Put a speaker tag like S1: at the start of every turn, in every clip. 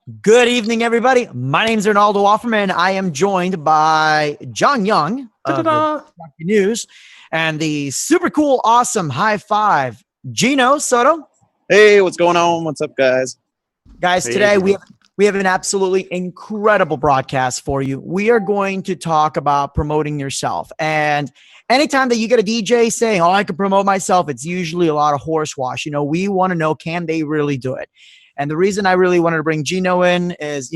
S1: Good evening, everybody. My name is Arnoldo Offermann. I am joined by John Young of the News and the super cool, awesome high five, Gino Soto.
S2: Hey, what's going on? What's up, guys?
S1: Guys, today we have an absolutely incredible broadcast for you. We are going to talk about promoting yourself. And anytime that you get a DJ saying, "Oh, I can promote myself," it's usually a lot of horsewash. We want to know, can they really do it? And the reason I really wanted to bring Gino in is,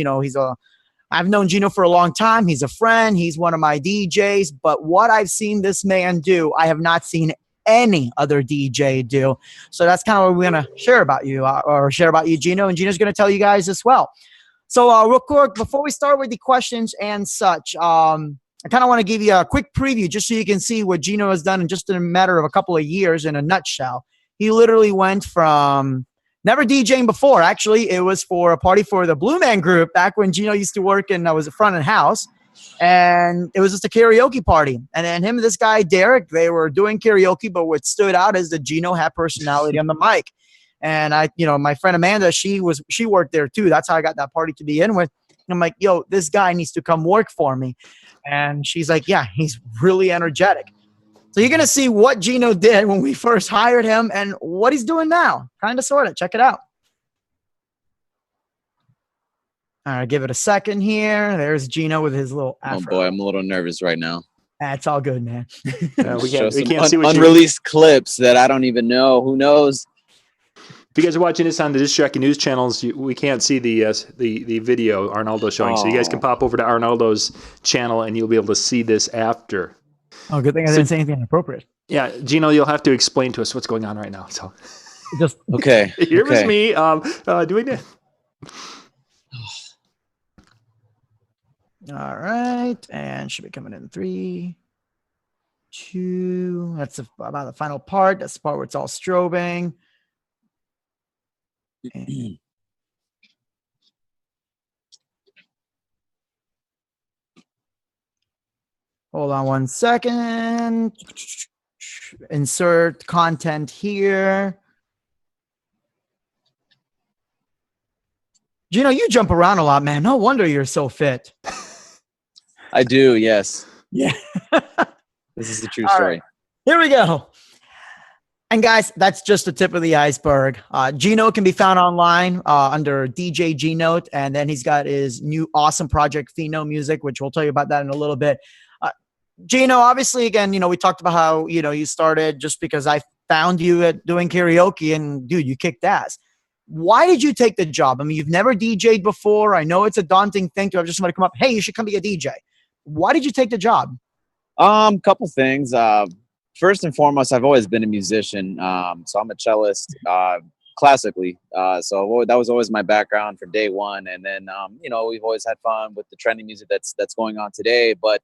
S1: I've known Gino for a long time. He's a friend. He's one of my DJs. But what I've seen this man do, I have not seen any other DJ do. So that's kind of what we're going to share about you, Gino. And Gino's going to tell you guys as well. So real quick, before we start with the questions and such, I kind of want to give you a quick preview just so you can see what Gino has done in just a matter of a couple of years in a nutshell. He literally went from never DJing before. Actually, it was for a party for the Blue Man Group back when Gino used to work and I was at front of house. And it was just a karaoke party. And then him and this guy, Derek, they were doing karaoke, but what stood out is that Gino had personality on the mic. And my friend Amanda, she worked there too. That's how I got that party to begin with. And I'm like, yo, this guy needs to come work for me. And she's like, yeah, he's really energetic. So you're going to see what Gino did when we first hired him and what he's doing now. Kind of, sort of. Check it out. All right, give it a second here. There's Gino with his little afro.
S2: Oh, boy, I'm a little nervous right now.
S1: That's all good, man.
S3: We can't see what
S2: unreleased clips that I don't even know. Who knows?
S3: If you guys are watching this on the Distracting News channels, we can't see the video Arnoldo showing. So you guys can pop over to Arnoldo's channel and you'll be able to see this after.
S1: Oh, good thing I didn't say anything inappropriate.
S3: Yeah, Gino, you'll have to explain to us what's going on right now. So,
S1: just
S2: okay.
S3: Here was me doing it.
S1: All right, and should be coming in 3, 2. That's about the final part. That's the part where it's all strobing. And hold on one second. Insert content here. Gino, you jump around a lot, man. No wonder you're so fit.
S2: I do, yes.
S1: Yeah.
S2: This is the true story.
S1: Right. Here we go. And guys, that's just the tip of the iceberg. Gino can be found online under DJ G-Note, and then he's got his new awesome project, Pheno Music, which we'll tell you about that in a little bit. Gino, obviously, again, we talked about how, you started just because I found you at doing karaoke, and dude, you kicked ass. Why did you take the job? I mean, you've never DJ'd before. I know it's a daunting thing to have just somebody come up, hey, you should come be a DJ. Why did you take the job?
S2: Couple things. First and foremost, I've always been a musician. So I'm a cellist, classically. So that was always my background from day one. And then, we've always had fun with the trending music that's going on today. But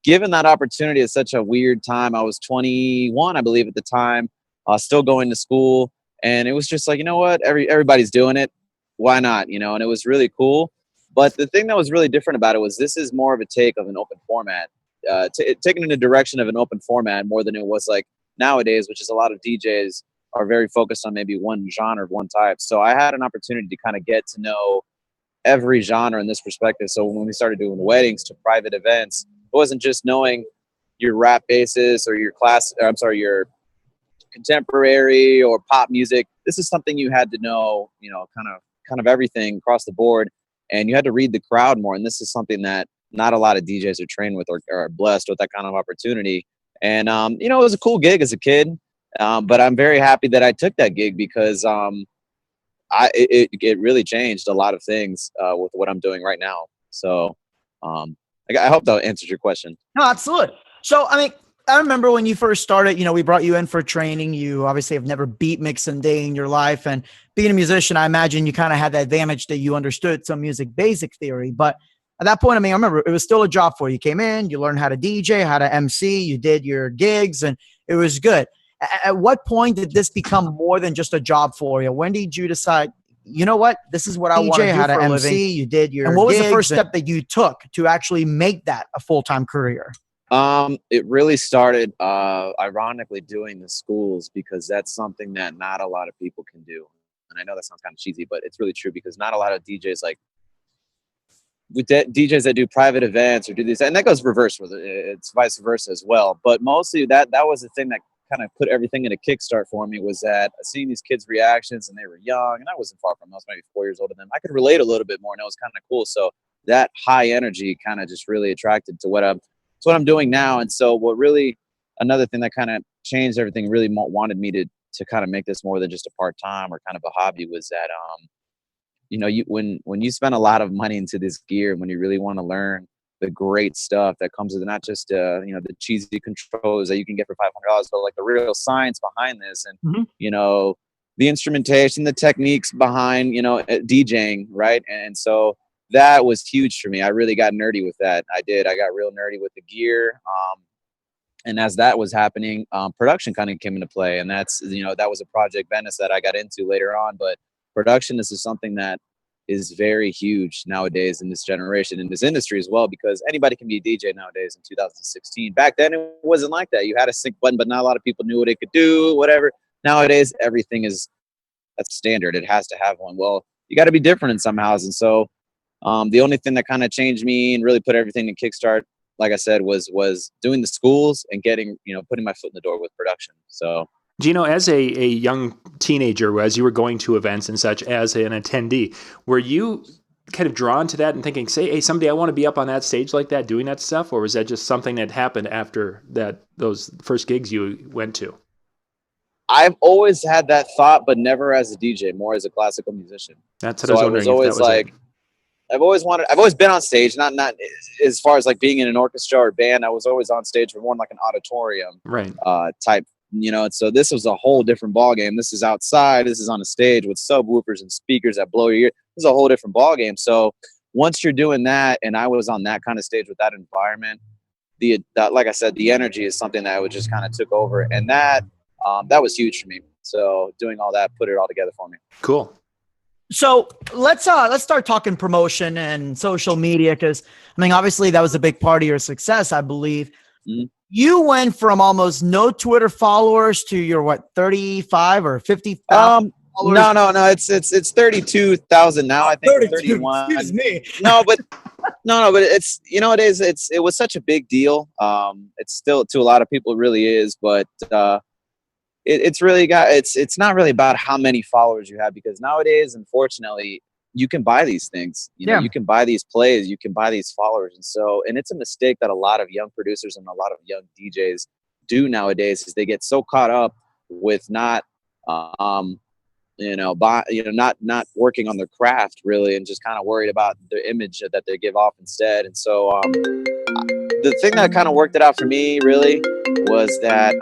S2: given that opportunity at such a weird time, I was 21, I believe, at the time, still going to school. And it was just like, you know what, everybody's doing it. Why not? And it was really cool. But the thing that was really different about it was this is more of a take of an open format, taken in the direction of an open format more than it was like nowadays, which is a lot of DJs are very focused on maybe one genre, one type. So I had an opportunity to kind of get to know every genre in this perspective. So when we started doing weddings to private events, it wasn't just knowing your rap basis or your your contemporary or pop music. This is something you had to know, kind of everything across the board, and you had to read the crowd more. And this is something that not a lot of DJs are trained with or are blessed with that kind of opportunity. And it was a cool gig as a kid, but I'm very happy that I took that gig because it really changed a lot of things with what I'm doing right now. So I hope that answers your question.
S1: No, absolutely. So I remember when you first started, we brought you in for training. You obviously have never beat mixed a day in your life. And being a musician, I imagine you kind of had the advantage that you understood some music basic theory. But at that point, I remember it was still a job for you. You came in, you learned how to DJ, how to MC, you did your gigs, and it was good. At what point did this become more than just a job for you? When did you decide, you know what, this is what I want to do for a living? You did your, and what was the first step that you took to actually make that a full-time career?
S2: It really started, ironically, doing the schools, because that's something that not a lot of people can do. And I know that sounds kind of cheesy, but it's really true, because not a lot of DJs like with DJs that do private events or do these, and that goes reverse with it. It's vice versa as well. But mostly that was the thing that kind of put everything in a kickstart for me, was that seeing these kids' reactions, and they were young, and I wasn't far from them. I was maybe 4 years older than them. I could relate a little bit more, and it was kind of cool. So that high energy kind of just really attracted to what I'm doing now. And so another thing that kind of changed everything, really wanted me to kind of make this more than just a part-time or kind of a hobby, was that, when you spend a lot of money into this gear, when you really want to learn the great stuff that comes with it, not just the cheesy controls that you can get for $500, but like the real science behind this, and the instrumentation, the techniques behind DJing, right? And so that was huge for me. I really got nerdy with that. I got real nerdy with the gear. And as that was happening, production kind of came into play, and that's that was a project Venice that I got into later on. But production, this is something that is very huge nowadays in this generation, in this industry as well, because anybody can be a DJ nowadays in 2016. Back then, it wasn't like that. You had a sync button, but not a lot of people knew what it could do, whatever. Nowadays, everything that's standard. It has to have one. Well, you got to be different in some houses. And so the only thing that kind of changed me and really put everything in kickstart, like I said, was doing the schools and getting, putting my foot in the door with production. So,
S3: Gino, as a young teenager, as you were going to events and such, as an attendee, were you kind of drawn to that and thinking, say, hey, someday I want to be up on that stage like that, doing that stuff? Or was that just something that happened after those first gigs you went to?
S2: I've always had that thought, but never as a DJ, more as a classical musician.
S3: That's what I was wondering.
S2: I was always like, I've always been on stage, not as far as like being in an orchestra or band. I was always on stage for more like an auditorium,
S3: right?
S2: Type, and so this was a whole different ball game. This is outside. This is on a stage with subwoofers and speakers that blow your ear. This is a whole different ball game. So once you're doing that, and I was on that kind of stage with that environment, like I said, the energy is something that would just kind of took over, and that was huge for me. So doing all that, put it all together for me.
S3: Cool.
S1: So let's start talking promotion and social media, because I mean, obviously that was a big part of your success, I believe. Mm-hmm. You went from almost no Twitter followers to your 35 or 50?
S2: No. It's 32,000 now. I think 31.
S1: Excuse me.
S2: But it's it was such a big deal. It's still, to a lot of people, it really is, but it's not really about how many followers you have, because nowadays, unfortunately, you can buy these things. You can buy these plays, you can buy these followers, and it's a mistake that a lot of young producers and a lot of young DJs do nowadays, is they get so caught up with not not working on their craft really, and just kind of worried about the image that they give off instead. And so the thing that kind of worked it out for me really was that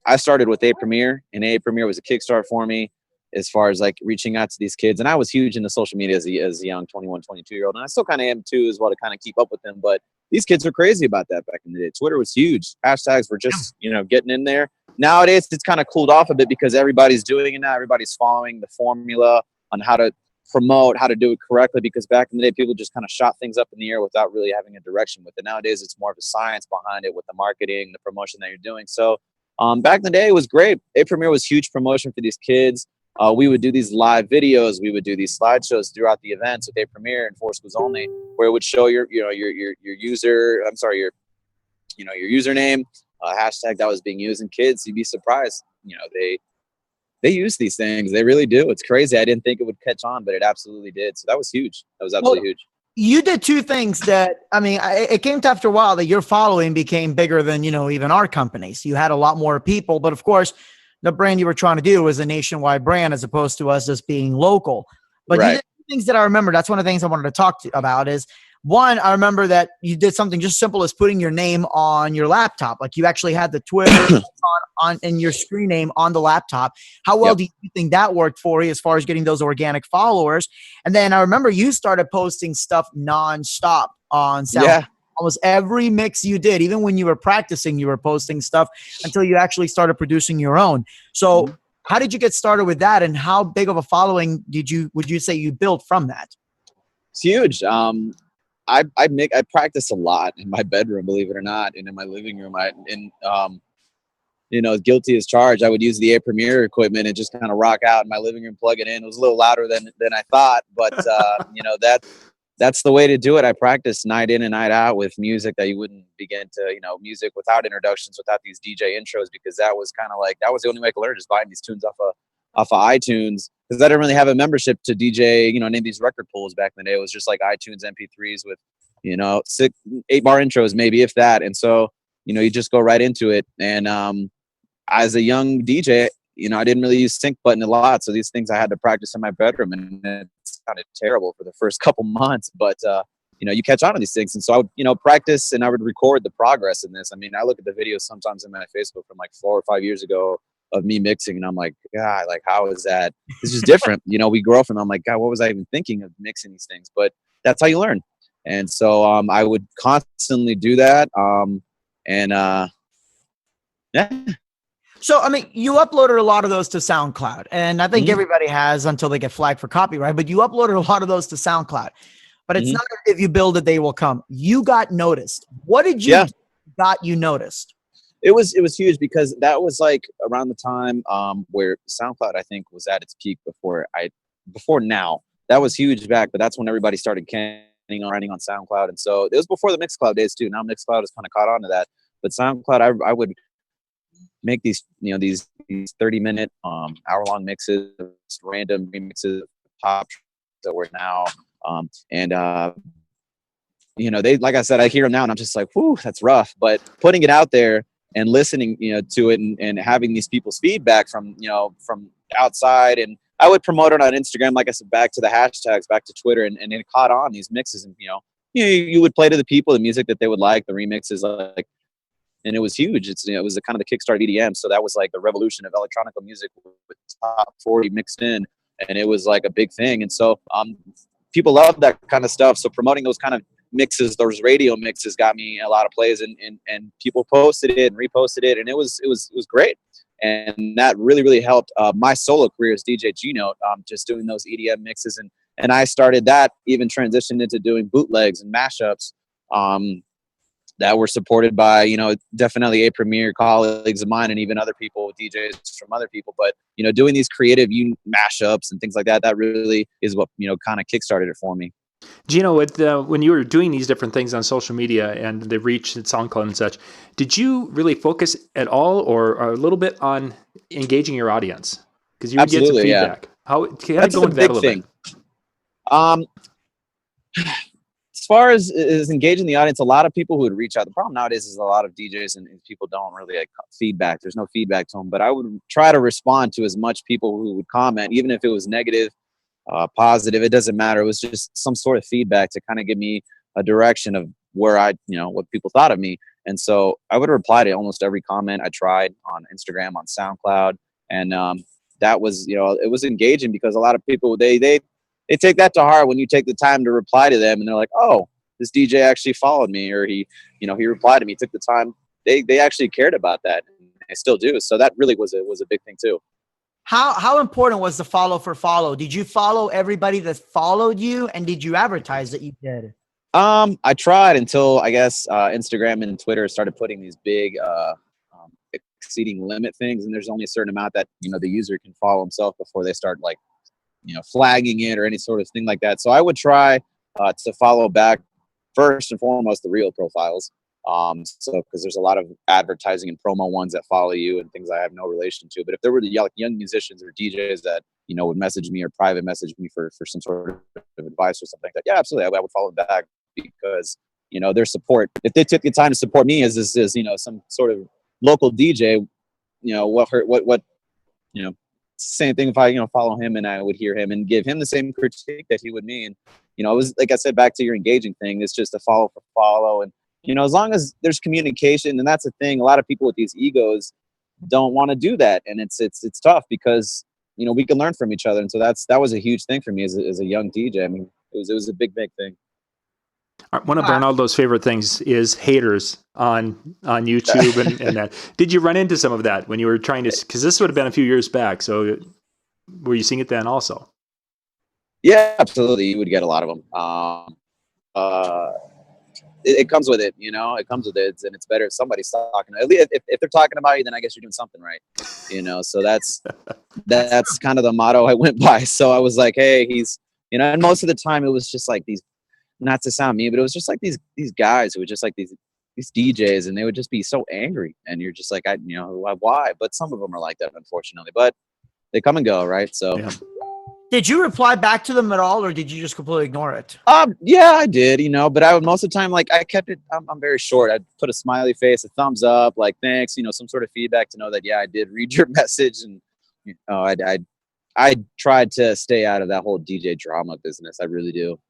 S2: I started with A Premiere, and A Premiere was a kickstart for me as far as like reaching out to these kids. And I was huge into social media as a young 21, 22-year-old. And I still kind of am too, as well, to kind of keep up with them. But these kids were crazy about that back in the day. Twitter was huge. Hashtags were just, getting in there. Nowadays, it's kind of cooled off a bit because everybody's doing it now. Everybody's following the formula on how to promote, how to do it correctly. Because back in the day, people just kind of shot things up in the air without really having a direction with it. Nowadays, it's more of a science behind it with the marketing, the promotion that you're doing. So back in the day, it was great. A Premiere was huge promotion for these kids. We would do these live videos. We would do these slideshows throughout the events with A Premiere and For Schools Only, where it would show your username, hashtag that was being used, and kids, you'd be surprised. They use these things. They really do. It's crazy. I didn't think it would catch on, but it absolutely did. So that was huge. That was absolutely huge.
S1: You did two things that, I mean, it came to after a while that your following became bigger than, even our companies. You had a lot more people, but of course, the brand you were trying to do was a nationwide brand as opposed to us just being local. But right. You did things that I remember. That's one of the things I wanted to talk about is, one, I remember that you did something just simple as putting your name on your laptop. Like you actually had the Twitter on and your screen name on the laptop. How well do you think that worked for you as far as getting those organic followers? And then I remember you started posting stuff nonstop on SoundCloud. Yeah. Almost every mix you did, even when you were practicing, you were posting stuff until you actually started producing your own. So how did you get started with that? And how big of a following would you say you built from that?
S2: It's huge. I practice a lot in my bedroom, believe it or not, and in my living room. Guilty as charged. I would use the A Premiere equipment and just kind of rock out in my living room, plug it in. It was a little louder than I thought, but that's the way to do it. I practice night in and night out with music that you wouldn't begin to, music without introductions, without these DJ intros, because that was kind of like, that was the only way I could learn, just buying these tunes off of iTunes, because I didn't really have a membership to DJ, any of these record pools back in the day. It was just like iTunes MP3s with, 8-bar intros, maybe, if that. And so, you just go right into it. And as a young DJ, I didn't really use sync button a lot. So these things I had to practice in my bedroom, and it sounded terrible for the first couple months, but you catch on to these things. And so I would, practice, and I would record the progress in this. I mean, I look at the videos sometimes in my Facebook from like 4 or 5 years ago of me mixing, and I'm like, God, like, how is that? It's just different. We grow from, I'm like, God, what was I even thinking of mixing these things? But that's how you learn. And so I would constantly do that. Yeah.
S1: So, I mean, you uploaded a lot of those to SoundCloud, and I think everybody has until they get flagged for copyright, but you uploaded a lot of those to SoundCloud. But it's not if you build it, they will come. You got noticed. What did you do got you noticed?
S2: It was huge, because that was like around the time where SoundCloud, I think, was at its peak before now. That was huge back, but that's when everybody started writing on SoundCloud. And so it was before the Mixcloud days too. Now Mixcloud has kind of caught on to that. But SoundCloud, I would make these, these 30-minute, hour-long mixes, random remixes of pop that were now. They, like I said, I hear them now and I'm just like, whew, that's rough. But putting it out there and listening, to it, and having these people's feedback from outside, and I would promote it on Instagram, like I said, back to the hashtags, back to Twitter, and it caught on, these mixes, and you would play to the people the music that they would like, the remixes, like, and it was huge. It was the kind of the kickstart of EDM, so that was like the revolution of electronic music with top 40 mixed in, and it was like a big thing. And so people love that kind of stuff. So promoting those kind of mixes, those radio mixes, got me a lot of plays, and people posted it and reposted it, and it was great. And that really, really helped my solo career as DJ G-Note, just doing those EDM mixes. And I started that, even transitioned into doing bootlegs and mashups that were supported by, definitely a premier colleagues of mine, and even other people, DJs from other people. But, doing these creative mashups and things like that, that really is what, kind of kickstarted it for me.
S3: Gino, when you were doing these different things on social media and the reach and SoundCloud and such, did you really focus at all, or a little bit, on engaging your audience? Because you would get some feedback. How can I go into that a little bit?
S2: As far as engaging the audience, a lot of people who would reach out. The problem nowadays is a lot of DJs and people don't really like feedback. There's no feedback to them. But I would try to respond to as much people who would comment, even if it was negative, positive, it doesn't matter. It was just some sort of feedback to kind of give me a direction of where what people thought of me. And so I would reply to almost every comment I tried on Instagram, on SoundCloud. And that was, it was engaging, because a lot of people, they take that to heart when you take the time to reply to them, and they're like, oh, this DJ actually followed me, or he replied to me, took the time. They actually cared about that, and they still do. So that really was a big thing too.
S1: How important was the follow for follow? Did you follow everybody that followed you, and did you advertise that you did?
S2: I tried until, I guess, Instagram and Twitter started putting these big exceeding limit things, and there's only a certain amount that the user can follow himself before they start like flagging it or any sort of thing like that. So I would try to follow back first and foremost the real profiles. So because there's a lot of advertising and promo ones that follow you and things I have no relation to. But if there were the young musicians or DJs that would message me or private message me for some sort of advice or something like that, yeah, absolutely, I would follow them back, because their support. If they took the time to support me as some sort of local DJ, what same thing if I follow him and I would hear him and give him the same critique that he would me. And it was, like I said, back to your engaging thing. It's just a follow for follow. And as long as there's communication, and that's the thing, a lot of people with these egos don't want to do that, and it's tough, because we can learn from each other. And so that was a huge thing for me as a young DJ. I mean, it was a big thing.
S3: One of Arnoldo's favorite things is haters on YouTube and that. Did you run into some of that when you were trying to? Because this would have been a few years back. So were you seeing it then also?
S2: Yeah, absolutely. You would get a lot of them. It comes with it, it comes with it, and it's better if somebody's talking. At least if they're talking about you, then I guess you're doing something right, so that's kind of the motto I went by. So I was like, hey, he's, and most of the time it was just like these not to sound mean, but it was just like these guys who were just like these DJs, and they would just be so angry, and you're just like, why? But some of them are like that, unfortunately. But they come and go, right? So.
S3: Yeah.
S1: Did you reply back to them at all, or did you just completely ignore it?
S2: Yeah, I did, but I would most of the time, like, I kept it, I'm very short. I'd put a smiley face, a thumbs up, like, thanks, some sort of feedback to know that, yeah, I did read your message. And, I tried to stay out of that whole DJ drama business. I really do.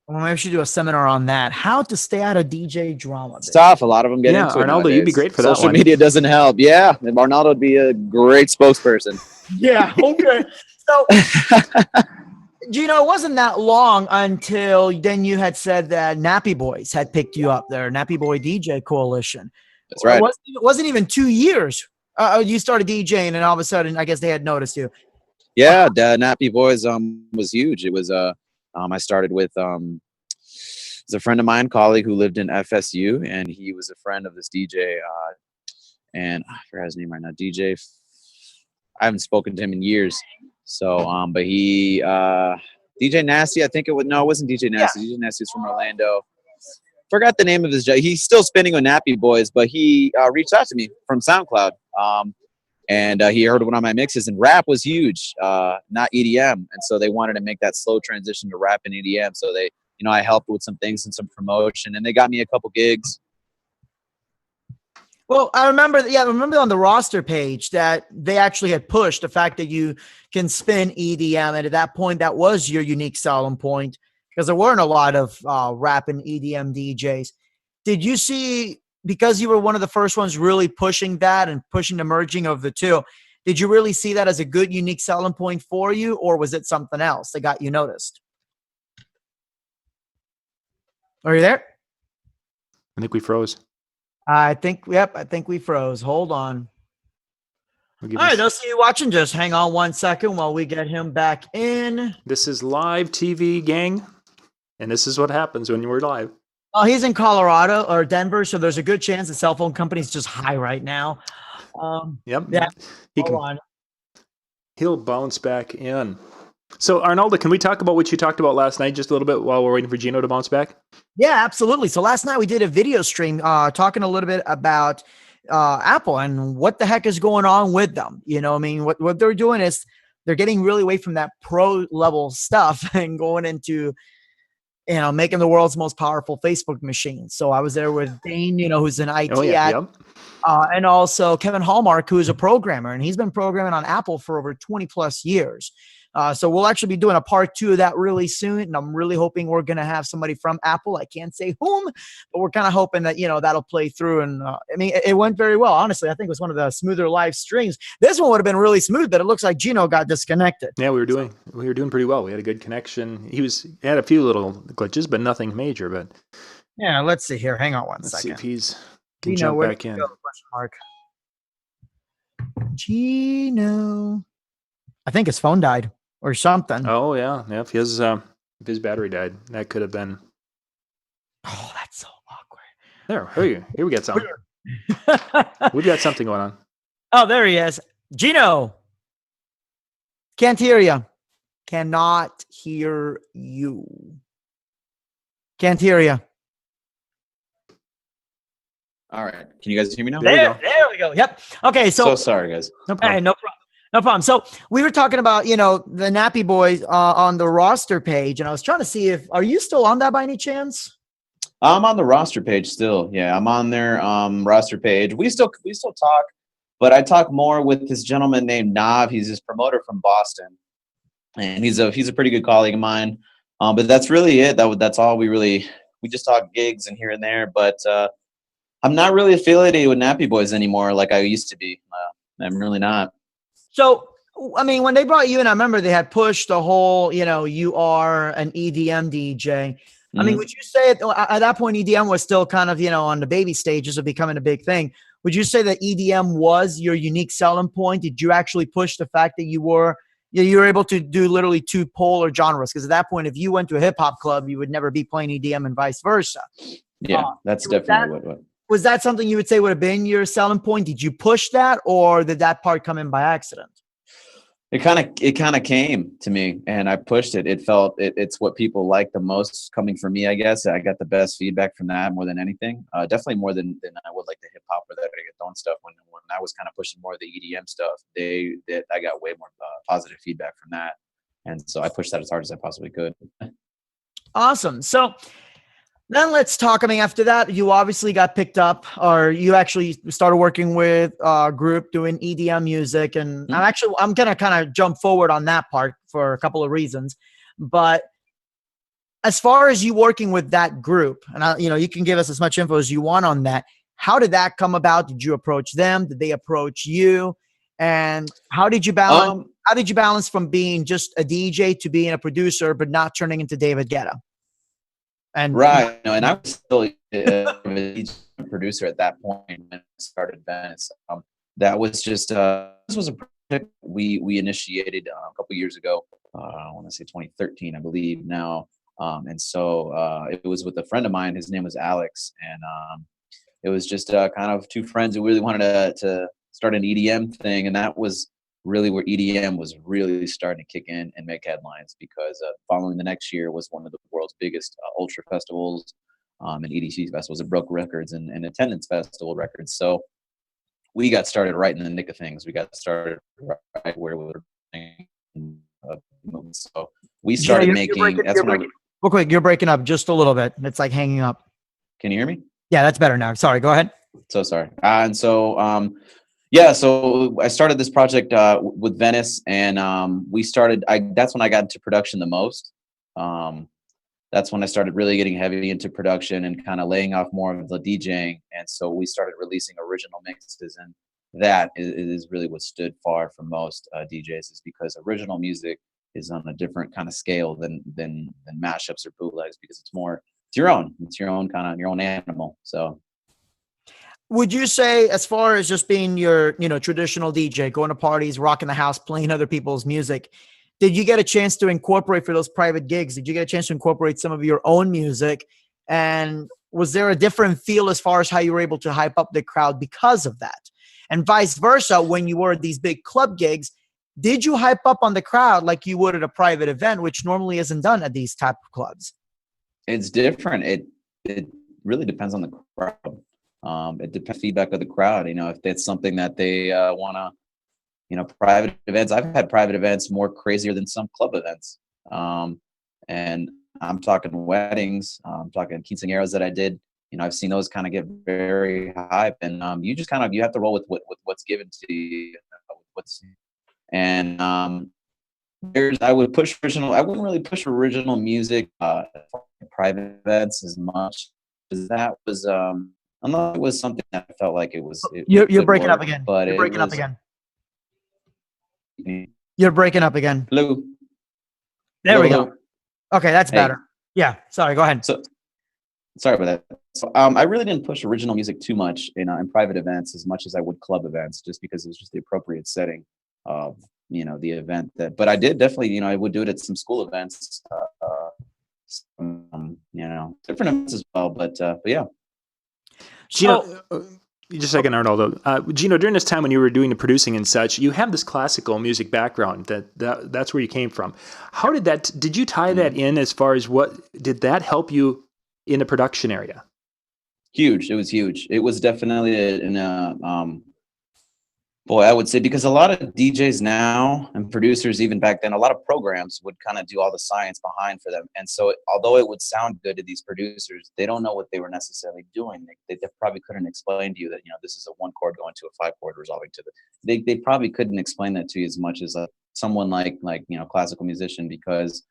S1: Well, maybe we should do a seminar on that. How to stay out of DJ drama.
S2: It's tough. A lot of them get into it
S3: Arnoldo,
S2: nowadays.
S3: you'd be great for that one.
S2: Social media doesn't help. Yeah, Arnoldo would be a great spokesperson.
S1: Yeah, okay. So, it wasn't that long until then you had said that Nappy Boys had picked you up there, Nappy Boy DJ Coalition.
S2: That's right.
S1: It wasn't even 2 years. You started DJing, and all of a sudden, I guess they had noticed you.
S2: Yeah, Nappy Boys was huge. It was I started with a friend of mine, colleague who lived in FSU, and he was a friend of this DJ, and I forgot his name right now. DJ. I haven't spoken to him in years. So, but he, DJ Nasty, I think it wasn't DJ Nasty. Yeah. DJ Nasty is from Orlando. Forgot the name of his job. He's still spinning with Nappy Boys, but he reached out to me from SoundCloud. And he heard one of my mixes, and rap was huge, not EDM. And so they wanted to make that slow transition to rap and EDM. So they, I helped with some things and some promotion, and they got me a couple gigs.
S1: Well, I remember on the roster page that they actually had pushed the fact that you can spin EDM. And at that point, that was your unique selling point, because there weren't a lot of rap and EDM DJs. Did you see, because you were one of the first ones really pushing that and pushing the merging of the two, did you really see that as a good unique selling point for you, or was it something else that got you noticed? Are you there?
S3: I think we froze.
S1: I think we froze. Hold on. All right, I'll see you watching. Just hang on 1 second while we get him back in.
S3: This is live TV, gang, and this is what happens when we're live.
S1: Well, he's in Colorado or Denver, so there's a good chance the cell phone company's just high right now.
S3: Yep.
S1: Yeah.
S3: Hold on. He'll bounce back in. So, Arnoldo, can we talk about what you talked about last night just a little bit while we're waiting for Gino to bounce back?
S1: Yeah, absolutely. So last night we did a video stream talking a little bit about Apple and what the heck is going on with them. What they're doing is they're getting really away from that pro level stuff and going into, making the world's most powerful Facebook machine. So I was there with Dane, who's an IT and also Kevin Hallmark, who is a programmer, and he's been programming on Apple for over 20 plus years. So we'll actually be doing a part 2 of that really soon. And I'm really hoping we're going to have somebody from Apple. I can't say whom, but we're kind of hoping that, that'll play through. And it went very well. Honestly, I think it was one of the smoother live streams. This one would have been really smooth, but it looks like Gino got disconnected.
S3: Yeah, we were doing pretty well. We had a good connection. He had a few little glitches, but nothing major. But
S1: yeah, let's see here. Hang on one
S3: second.
S1: second.
S3: See if he's can jump back in.
S1: Gino. I think his phone died. Or something.
S3: Oh yeah. If his battery died, that could have been.
S1: Oh, that's so awkward.
S3: Here we got something. We've got something going on.
S1: Oh, there he is. Gino. Can't hear you. Cannot hear you. Can't hear you.
S2: All right. Can you guys hear me now?
S1: There we go. Yep. Okay. So
S2: sorry, guys.
S1: No problem. Hey, no problem. No problem. So we were talking about, the Nappy Boys on the roster page, and I was trying to see are you still on that by any chance?
S2: I'm on the roster page still. Yeah, I'm on their roster page. We still talk, but I talk more with this gentleman named Nav. He's this promoter from Boston, and he's a pretty good colleague of mine. But that's really it. That's all we just talk gigs and here and there. But I'm not really affiliated with Nappy Boys anymore like I used to be. I'm really not.
S1: So, when they brought you in, I remember they had pushed the whole, you are an EDM DJ. Mm-hmm. Would you say at that point EDM was still kind of, on the baby stages of becoming a big thing? Would you say that EDM was your unique selling point? Did you actually push the fact that you were able to do literally 2 polar genres? Because at that point, if you went to a hip hop club, you would never be playing EDM and vice versa.
S2: Yeah, that's definitely what.
S1: Was that something you would say would have been your selling point? Did you push that, or did that part come in by accident?
S2: It kind of came to me, and I pushed it. It's what people like the most coming from me, I guess. I got the best feedback from that more than anything. Definitely more than I would like the hip hop or the reggaeton stuff. When I was kind of pushing more of the EDM stuff, I got way more positive feedback from that, and so I pushed that as hard as I possibly could.
S1: Awesome. So then let's talk. I mean, after that, you obviously got picked up, or you actually started working with a group doing EDM music. And I'm going to kind of jump forward on that part for a couple of reasons. But as far as you working with that group, and you can give us as much info as you want on that. How did that come about? Did you approach them? Did they approach you? And how did you balance? How did you balance from being just a DJ to being a producer, but not turning into David Guetta? And
S2: right, and I was still a producer at that point when I started Venice. That was just this was a project we initiated a couple years ago. I want to say 2013, I believe now. And so it was with a friend of mine. His name was Alex, and it was just kind of two friends who really wanted to start an EDM thing, and that was really where EDM was really starting to kick in and make headlines, because following the next year was one of the world's biggest ultra festivals and EDC festivals. It broke records and attendance festival records. So we got started right in the nick of things. We got started right where we were. So we started making.
S1: Real quick, you're breaking up just a little bit. It's like hanging up.
S2: Can you hear me?
S1: Yeah, that's better now. Sorry, go ahead.
S2: So sorry. And so yeah, so I started this project with Venice, and we started. That's when I got into production the most. That's when I started really getting heavy into production and kind of laying off more of the DJing. And so we started releasing original mixes, and that is really what stood far from most DJs, is because original music is on a different kind of scale than mashups or bootlegs, because it's your own kind of your own animal. So.
S1: Would you say, as far as just being your, traditional DJ, going to parties, rocking the house, playing other people's music, did you get a chance to incorporate for those private gigs? Did you get a chance to incorporate some of your own music? And was there a different feel as far as how you were able to hype up the crowd because of that? And vice versa, when you were at these big club gigs, did you hype up on the crowd like you would at a private event, which normally isn't done at these type of clubs?
S2: It's different. It really depends on the crowd. It depends on feedback of the crowd. If it's something that they want to, private events. I've had private events more crazier than some club events. And I'm talking weddings. I'm talking quinceañeras that I did. I've seen those kind of get very hype, and you just you have to roll with what's given to you. I would push original. I wouldn't really push original music private events as much, as that was. Unless it was something that I felt like it was.
S1: You're breaking up again. But you're breaking up again. You're breaking up again.
S2: Hello.
S1: There we go. Okay, that's better. Yeah. Sorry. Go ahead.
S2: So, sorry about that. So, I really didn't push original music too much in private events as much as I would club events, just because it was just the appropriate setting of the event. But I did definitely I would do it at some school events, different events as well. But yeah.
S3: Gino, just a second, Arnoldo. Gino, during this time when you were doing the producing and such, you have this classical music background. That's where you came from. How did you tie that in, as far as did that help you in the production area?
S2: Huge. It was huge. It was definitely I would say, because a lot of DJs now and producers, even back then, a lot of programs would kind of do all the science behind for them. And so although it would sound good to these producers, they don't know what they were necessarily doing. They probably couldn't explain to you that, this is a 1 chord going to a 5 chord resolving to they probably couldn't explain that to you as much as someone like classical musician, because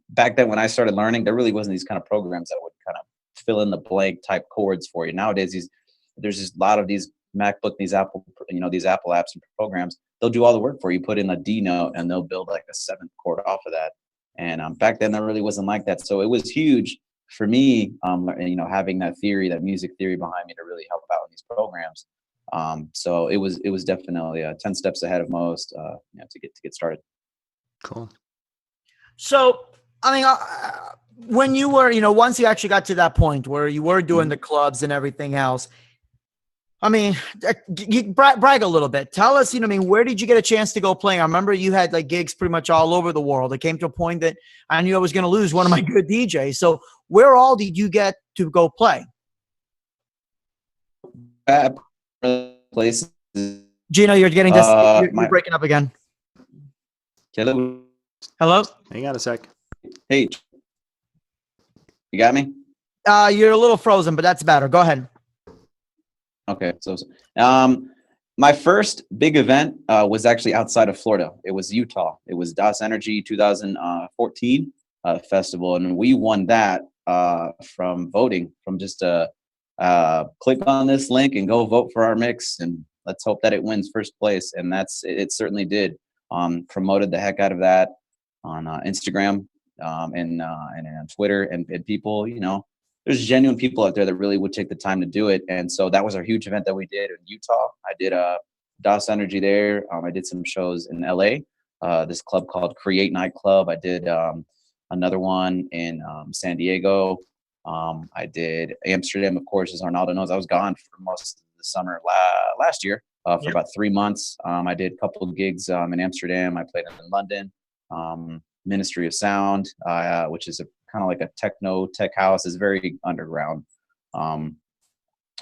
S2: back then when I started learning, there really wasn't these kind of programs that would kind of fill in the blank type chords for you. Nowadays, there's just a lot of these MacBook, these Apple apps and programs. They'll do all the work for you. Put in a D note, and they'll build like a 7th chord off of that. And back then, that really wasn't like that. So it was huge for me, having that music theory behind me to really help out in these programs. So it was definitely 10 steps ahead of most, to get started.
S3: Cool.
S1: So, when you were, once you actually got to that point where you were doing the clubs and everything else, I mean, brag a little bit. Tell us, I mean, where did you get a chance to go play? I remember you had like gigs pretty much all over the world. It came to a point that I knew I was going to lose one of my good DJs. So where all did you get to go play?
S2: Places.
S1: Gino, you're getting this. You're breaking up again.
S2: Hello.
S1: Hello.
S3: Hang on a sec.
S2: Hey, you got me?
S1: You're a little frozen, but that's better. Go ahead.
S2: Okay. So, my first big event was actually outside of Florida. It was Utah. It was DOS Energy 2014 festival, and we won that from voting, from just click on this link and go vote for our mix, and let's hope that it wins first place. And it certainly did. Promoted the heck out of that on Instagram and on Twitter, and people, there's genuine people out there that really would take the time to do it. And so that was our huge event that we did in Utah. I did DOS Energy there. I did some shows in LA, this club called Create Nightclub. I did another one in San Diego. I did Amsterdam, of course, as Arnoldo knows. I was gone for most of the summer last year for about 3 months. I did a couple of gigs in Amsterdam. I played in London, Ministry of Sound, which is kind of like a tech house. Is very underground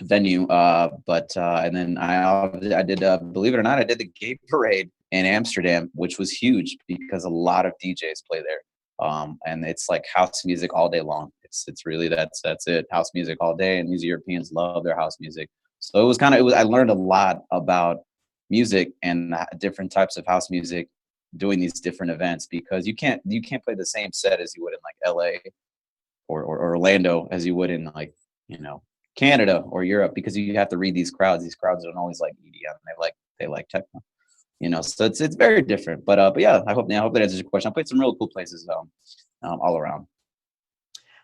S2: venue. And then I did, believe it or not, I did the gay parade in Amsterdam, which was huge because a lot of DJs play there. And it's like house music all day long. It's really, that's it. House music all day. And these Europeans love their house music. So I learned a lot about music and different types of house music doing these different events, because you can't play the same set as you would in like LA or Orlando as you would in like, Canada or Europe, because you have to read these crowds. These crowds don't always like EDM. They like techno, so it's very different. But yeah, I hope that answers your question. I played some really cool places all around.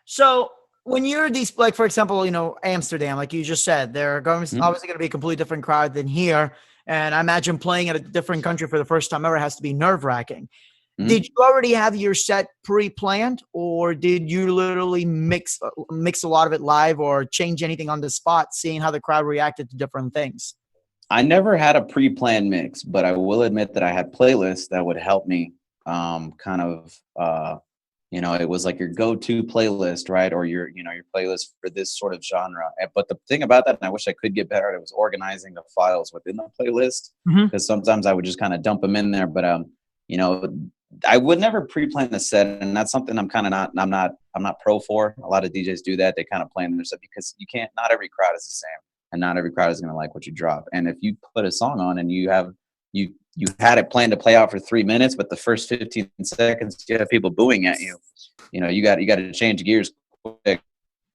S1: So when you're these, like, for example, Amsterdam, like you just said, they're obviously going to be a completely different crowd than here. And I imagine playing in a different country for the first time ever has to be nerve-wracking. Mm-hmm. Did you already have your set pre-planned, or did you literally mix a lot of it live, or change anything on the spot, seeing how the crowd reacted to different things?
S2: I never had a pre-planned mix, but I will admit that I had playlists that would help me it was like your go-to playlist, right? Or your playlist for this sort of genre. But the thing about that, and I wish I could get better at it, was organizing the files within the playlist, because sometimes I would just kind of dump them in there. But I would never pre-plan the set, and that's something I'm not pro for. A lot of DJs do that. They kind of plan their set, because not every crowd is the same, and not every crowd is going to like what you drop. And if you put a song on and you had it planned to play out for 3 minutes, but the first 15 seconds you have people booing at you, you got to change gears quick.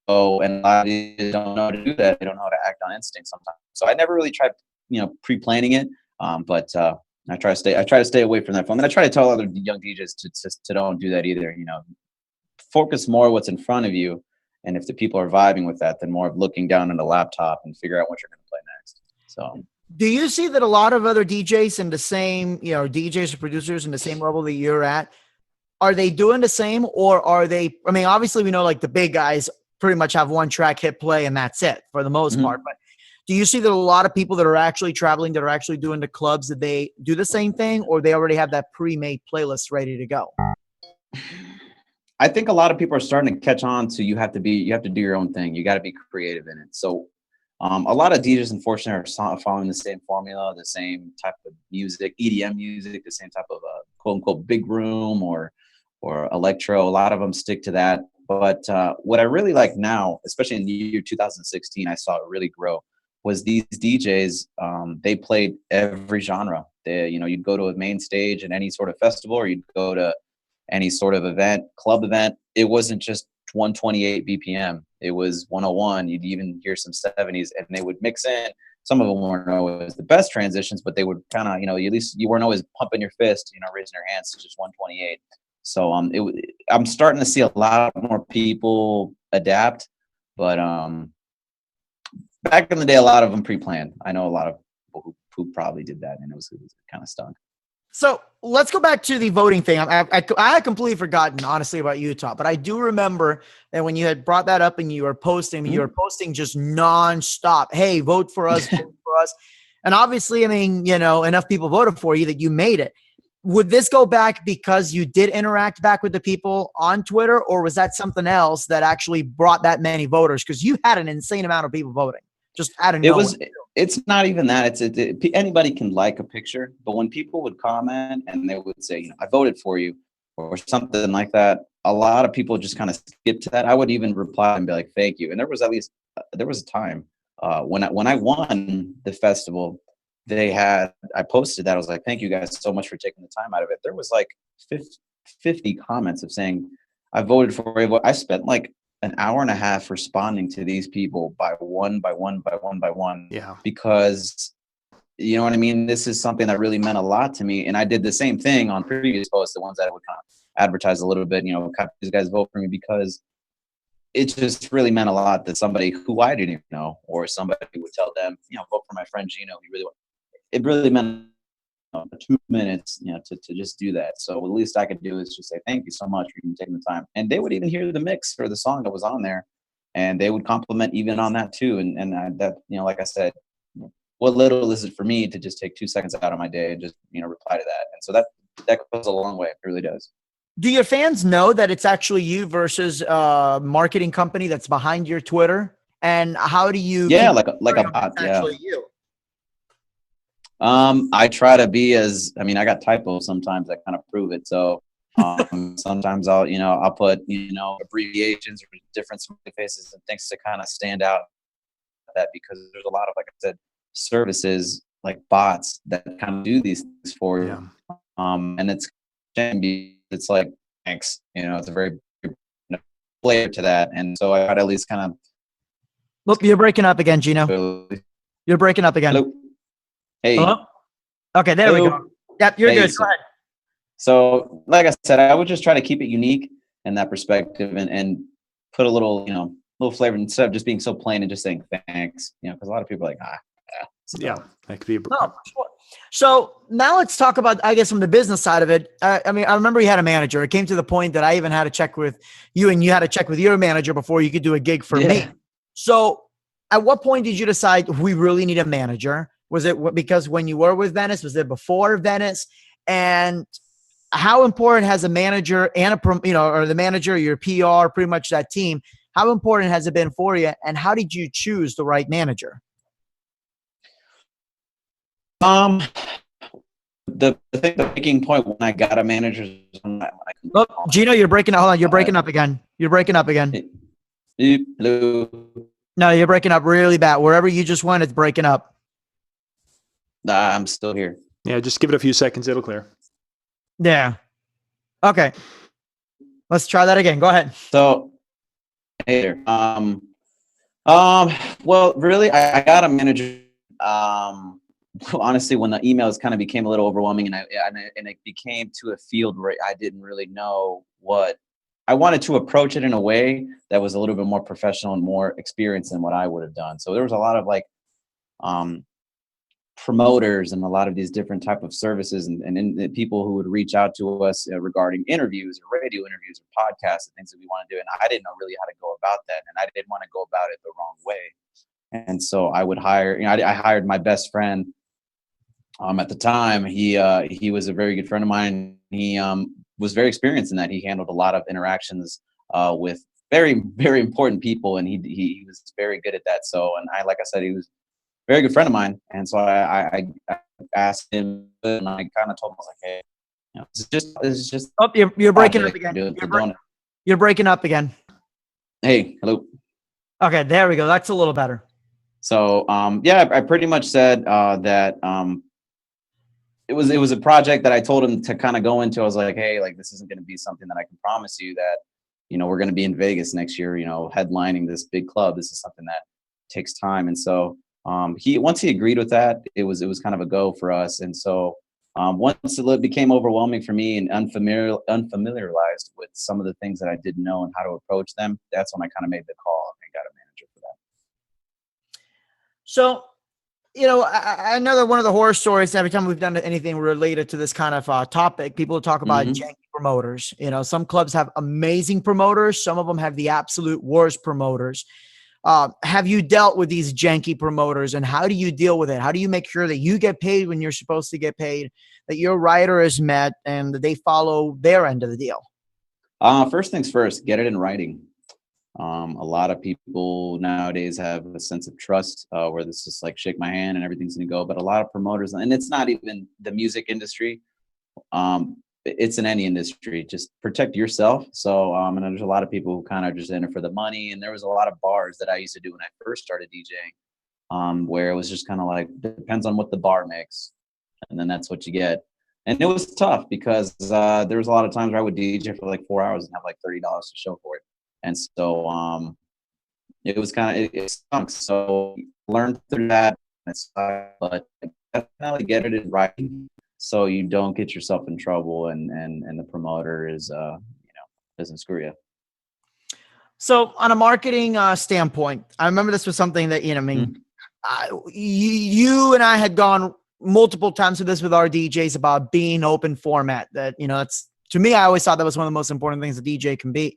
S2: Oh, and a lot of DJs don't know how to do that. They don't know how to act on instinct sometimes. So I never really tried, pre-planning it. But I try to stay away from that. And I try to tell other young DJs to don't do that either. Focus more what's in front of you, and if the people are vibing with that, then more of looking down at a laptop and figure out what you're going to play next. So.
S1: Do you see that a lot of other DJs in the same, DJs or producers in the same level that you're at, are they doing the same, or are they? I mean, obviously we know like the big guys pretty much have one track, hit play, and that's it for the most part. But do you see that a lot of people that are actually traveling, that are actually doing the clubs, that they do the same thing, or they already have that pre-made playlist ready to go?
S2: I think a lot of people are starting to catch on to you have to do your own thing. You got to be creative in it. So a lot of DJs, unfortunately, are following the same formula, the same type of music, EDM music, the same type of quote unquote big room or electro. A lot of them stick to that. But what I really like now, especially in the year 2016, I saw it really grow, was these DJs. They played every genre. You'd go to a main stage at any sort of festival, or you'd go to any sort of club event. It wasn't just 128 BPM. It was 101. You'd even hear some 70s, and they would mix in. Some of them weren't always the best transitions, but they would kind of, at least you weren't always pumping your fist, raising your hands to just 128. So I'm starting to see a lot more people adapt, but back in the day, a lot of them pre-planned. I know a lot of people who probably did that, and it was kind of stunk.
S1: So let's go back to the voting thing. I had completely forgotten, honestly, about Utah, but I do remember that when you had brought that up and you were posting, you were posting just nonstop. Hey, vote for us, vote for us. And obviously, I mean, enough people voted for you that you made it. Would this go back because you did interact back with the people on Twitter, or was that something else that actually brought that many voters? Because you had an insane amount of people voting, just out of nowhere.
S2: It's not even that. Anybody can like a picture, but when people would comment and they would say, I voted for you or something like that, a lot of people just kind of skip to that. I would even reply and be like, thank you. And there was a time when I won the festival, I posted that. I was like, thank you guys so much for taking the time out of it. There was like 50 comments of saying, I voted for you. I spent like an hour and a half responding to these people by one.
S3: Yeah.
S2: Because you know what I mean? This is something that really meant a lot to me. And I did the same thing on previous posts, the ones that I would kind of advertise a little bit, these guys vote for me, because it just really meant a lot that somebody who I didn't even know, or somebody would tell them, vote for my friend Gino. It really meant 2 minutes, to just do that. So the least I could do is just say, thank you so much for even taking the time. And they would even hear the mix or the song that was on there, and they would compliment even on that too. And that, like I said, what little is it for me to just take 2 seconds out of my day and just, reply to that. And so that goes a long way. It really does.
S1: Do your fans know that it's actually you versus a marketing company that's behind your Twitter? And how do you?
S2: Yeah, like a bot. Yeah.
S1: Actually you.
S2: I try to be I got typos sometimes that kind of prove it. So sometimes I'll put, abbreviations or different smiley faces and things to kind of stand out that, because there's a lot of, like I said, services like bots that kind of do these things for you. And it's like, thanks, it's a very flavor to that. And so I try to at least kind of.
S1: Look, you're breaking up again, Gino. You're breaking up again.
S2: Hello? Hey.
S1: Hello? Okay, there we go. Yep, you're good. Go ahead.
S2: So, like I said, I would just try to keep it unique in that perspective, and put a little, little flavor instead of just being so plain and just saying thanks. Because a lot of people are like,
S3: yeah, that could be.
S1: So now let's talk about, I guess, from the business side of it. I remember you had a manager. It came to the point that I even had to check with you, and you had to check with your manager before you could do a gig for me. So at what point did you decide we really need a manager? Was it because when you were with Venice? Was it before Venice? And how important has a manager and or the manager, your PR, pretty much that team, how important has it been for you? And how did you choose the right manager?
S2: The breaking point when I got a manager.
S1: Gino, you're breaking up. Hold on, you're breaking up again. You're breaking up again.
S2: Hello.
S1: No, you're breaking up really bad. Wherever you just went, it's breaking up.
S2: I'm still here.
S3: Yeah, just give it a few seconds. It'll clear.
S1: Yeah. Okay. Let's try that again. Go ahead.
S2: So, hey there. Well, really, I got a manager. Honestly, when the emails kind of became a little overwhelming, and it became to a field where I didn't really know what I wanted to approach it in a way that was a little bit more professional and more experienced than what I would have done. So there was a lot of promoters and a lot of these different type of services and people who would reach out to us regarding interviews or radio interviews or podcasts and things that we want to do. And I didn't know really how to go about that. And I didn't want to go about it the wrong way. And so I would hire, I hired my best friend at the time. He was a very good friend of mine. He was very experienced in that. He handled a lot of interactions with very, very important people. And he was very good at that. So, and like I said, he was a very good friend of mine. And so I asked him, and I kind of told him, I was like, hey, it's just.
S1: Oh, you're breaking up again. You're breaking up again.
S2: Hey, hello.
S1: Okay, there we go. That's a little better.
S2: So, I pretty much said that it was a project that I told him to kind of go into. I was like, hey, like, this isn't going to be something that I can promise you that, we're going to be in Vegas next year, headlining this big club. This is something that takes time. And so once he agreed with that, it was kind of a go for us. And so once it became overwhelming for me and unfamiliarized with some of the things that I didn't know and how to approach them, that's when I kind of made the call and got a manager for that.
S1: So I know that one of the horror stories, every time we've done anything related to this kind of topic, people talk about janky promoters. Some clubs have amazing promoters. Some of them have the absolute worst promoters. Have you dealt with these janky promoters, and how do you deal with it? How do you make sure that you get paid when you're supposed to get paid, that your rider is met, and that they follow their end of the deal?
S2: First things first, get it in writing. A lot of people nowadays have a sense of trust where this is like shake my hand and everything's going to go. But a lot of promoters, and it's not even the music industry, it's in any industry, just protect yourself. So, and there's a lot of people who kind of just in it for the money. And there was a lot of bars that I used to do when I first started DJing, where it was just kind of like, depends on what the bar makes. And then that's what you get. And it was tough because there was a lot of times where I would DJ for like 4 hours and have like $30 to show for it. And so it was kind of, it stunk. So learn through that, but definitely get it in writing so you don't get yourself in trouble and the promoter is, doesn't screw you.
S1: So on a marketing standpoint, I remember this was something that, you and I had gone multiple times with this with our DJs about being open format. That, that's, to me, I always thought that was one of the most important things a DJ can be.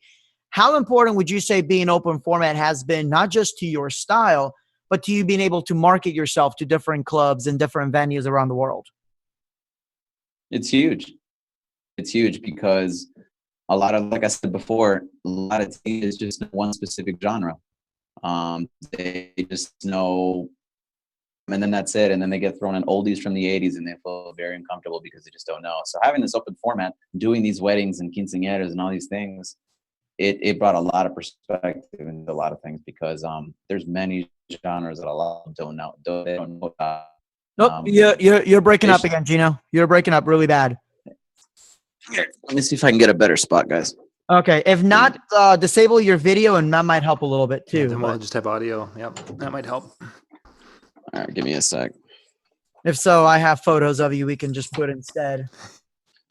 S1: How important would you say being open format has been, not just to your style, but to you being able to market yourself to different clubs and different venues around the world?
S2: It's huge. It's huge because a lot of, like I said before, a lot of teams just know one specific genre. They just know, and then that's it. And then they get thrown in oldies from the 80s and they feel very uncomfortable because they just don't know. So having this open format, doing these weddings and quinceañeras and all these things, it brought a lot of perspective into a lot of things because there's many genres that a lot of them don't know about.
S1: Nope, you're breaking up again, Gino. You're breaking up really bad.
S2: Here, let me see if I can get a better spot, guys.
S1: Okay, if not, disable your video, and that might help a little bit too.
S3: Yeah, then we'll just have audio. Yep, that might help.
S2: All right, give me a sec.
S1: If so, I have photos of you we can just put instead.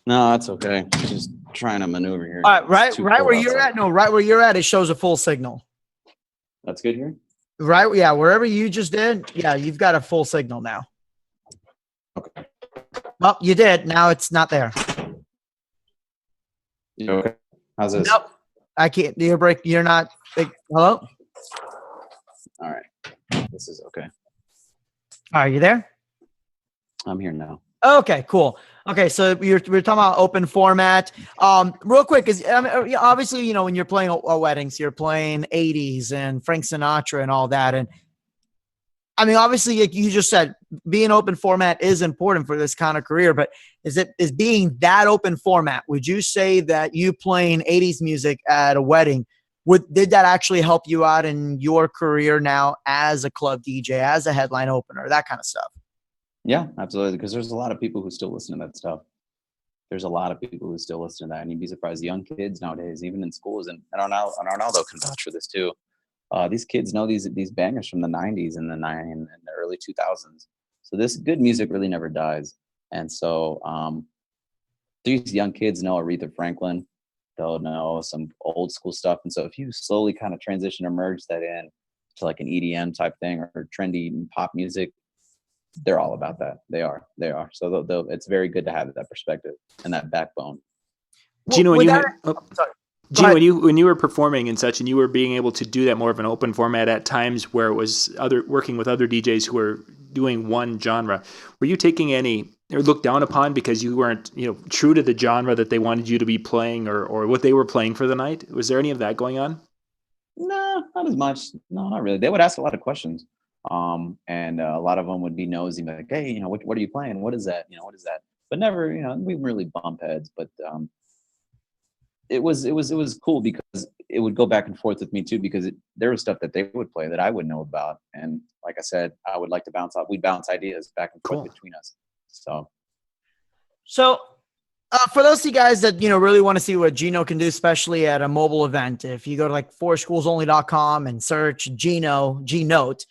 S2: No, that's okay. Just trying to maneuver here.
S1: All right, right where you're at. No, right where you're at, it shows a full signal.
S2: That's good here?
S1: Right, yeah, wherever you just did, yeah, you've got a full signal now.
S2: Okay.
S1: Well, you did. Now it's not there.
S2: You okay? How's this?
S1: Nope. I can't. You're not. Hello?
S2: All right. This is okay.
S1: Are you there?
S2: I'm here now.
S1: Okay, cool. Okay, so we're talking about open format. Real quick, because obviously, when you're playing weddings, you're playing 80s and Frank Sinatra and all that. And I mean, obviously, like you just said, being open format is important for this kind of career. But is being that open format? Would you say that you playing 80s music at a wedding, did that actually help you out in your career now as a club DJ, as a headline opener, that kind of stuff?
S2: Yeah, absolutely. Because there's a lot of people who still listen to that stuff. There's a lot of people who still listen to that. And you'd be surprised, young kids nowadays, even in schools, and Arnoldo can vouch for this too. These kids know these bangers from the 90s and the early 2000s. So this good music really never dies. And so these young kids know Aretha Franklin. They'll know some old school stuff. And so if you slowly kind of transition or merge that in to like an EDM type thing or trendy pop music, they're all about that. They are. So it's very good to have that perspective and that backbone.
S3: Gino, when you were performing and such, and you were being able to do that more of an open format at times where it was working with other DJs who were doing one genre, were you taking any or looked down upon because you weren't, true to the genre that they wanted you to be playing or what they were playing for the night? Was there any of that going on?
S2: No, not as much. No, not really. They would ask a lot of questions. And a lot of them would be nosy, like, hey, what are you playing? What is that? What is that? But never, we really bump heads, but, it was cool because it would go back and forth with me too, because there was stuff that they would play that I would know about. And like I said, I would like to we'd bounce ideas back and forth between us. So
S1: for those of you guys that, really want to see what Gino can do, especially at a mobile event, if you go to like fourschoolsonly.com and search G-Note,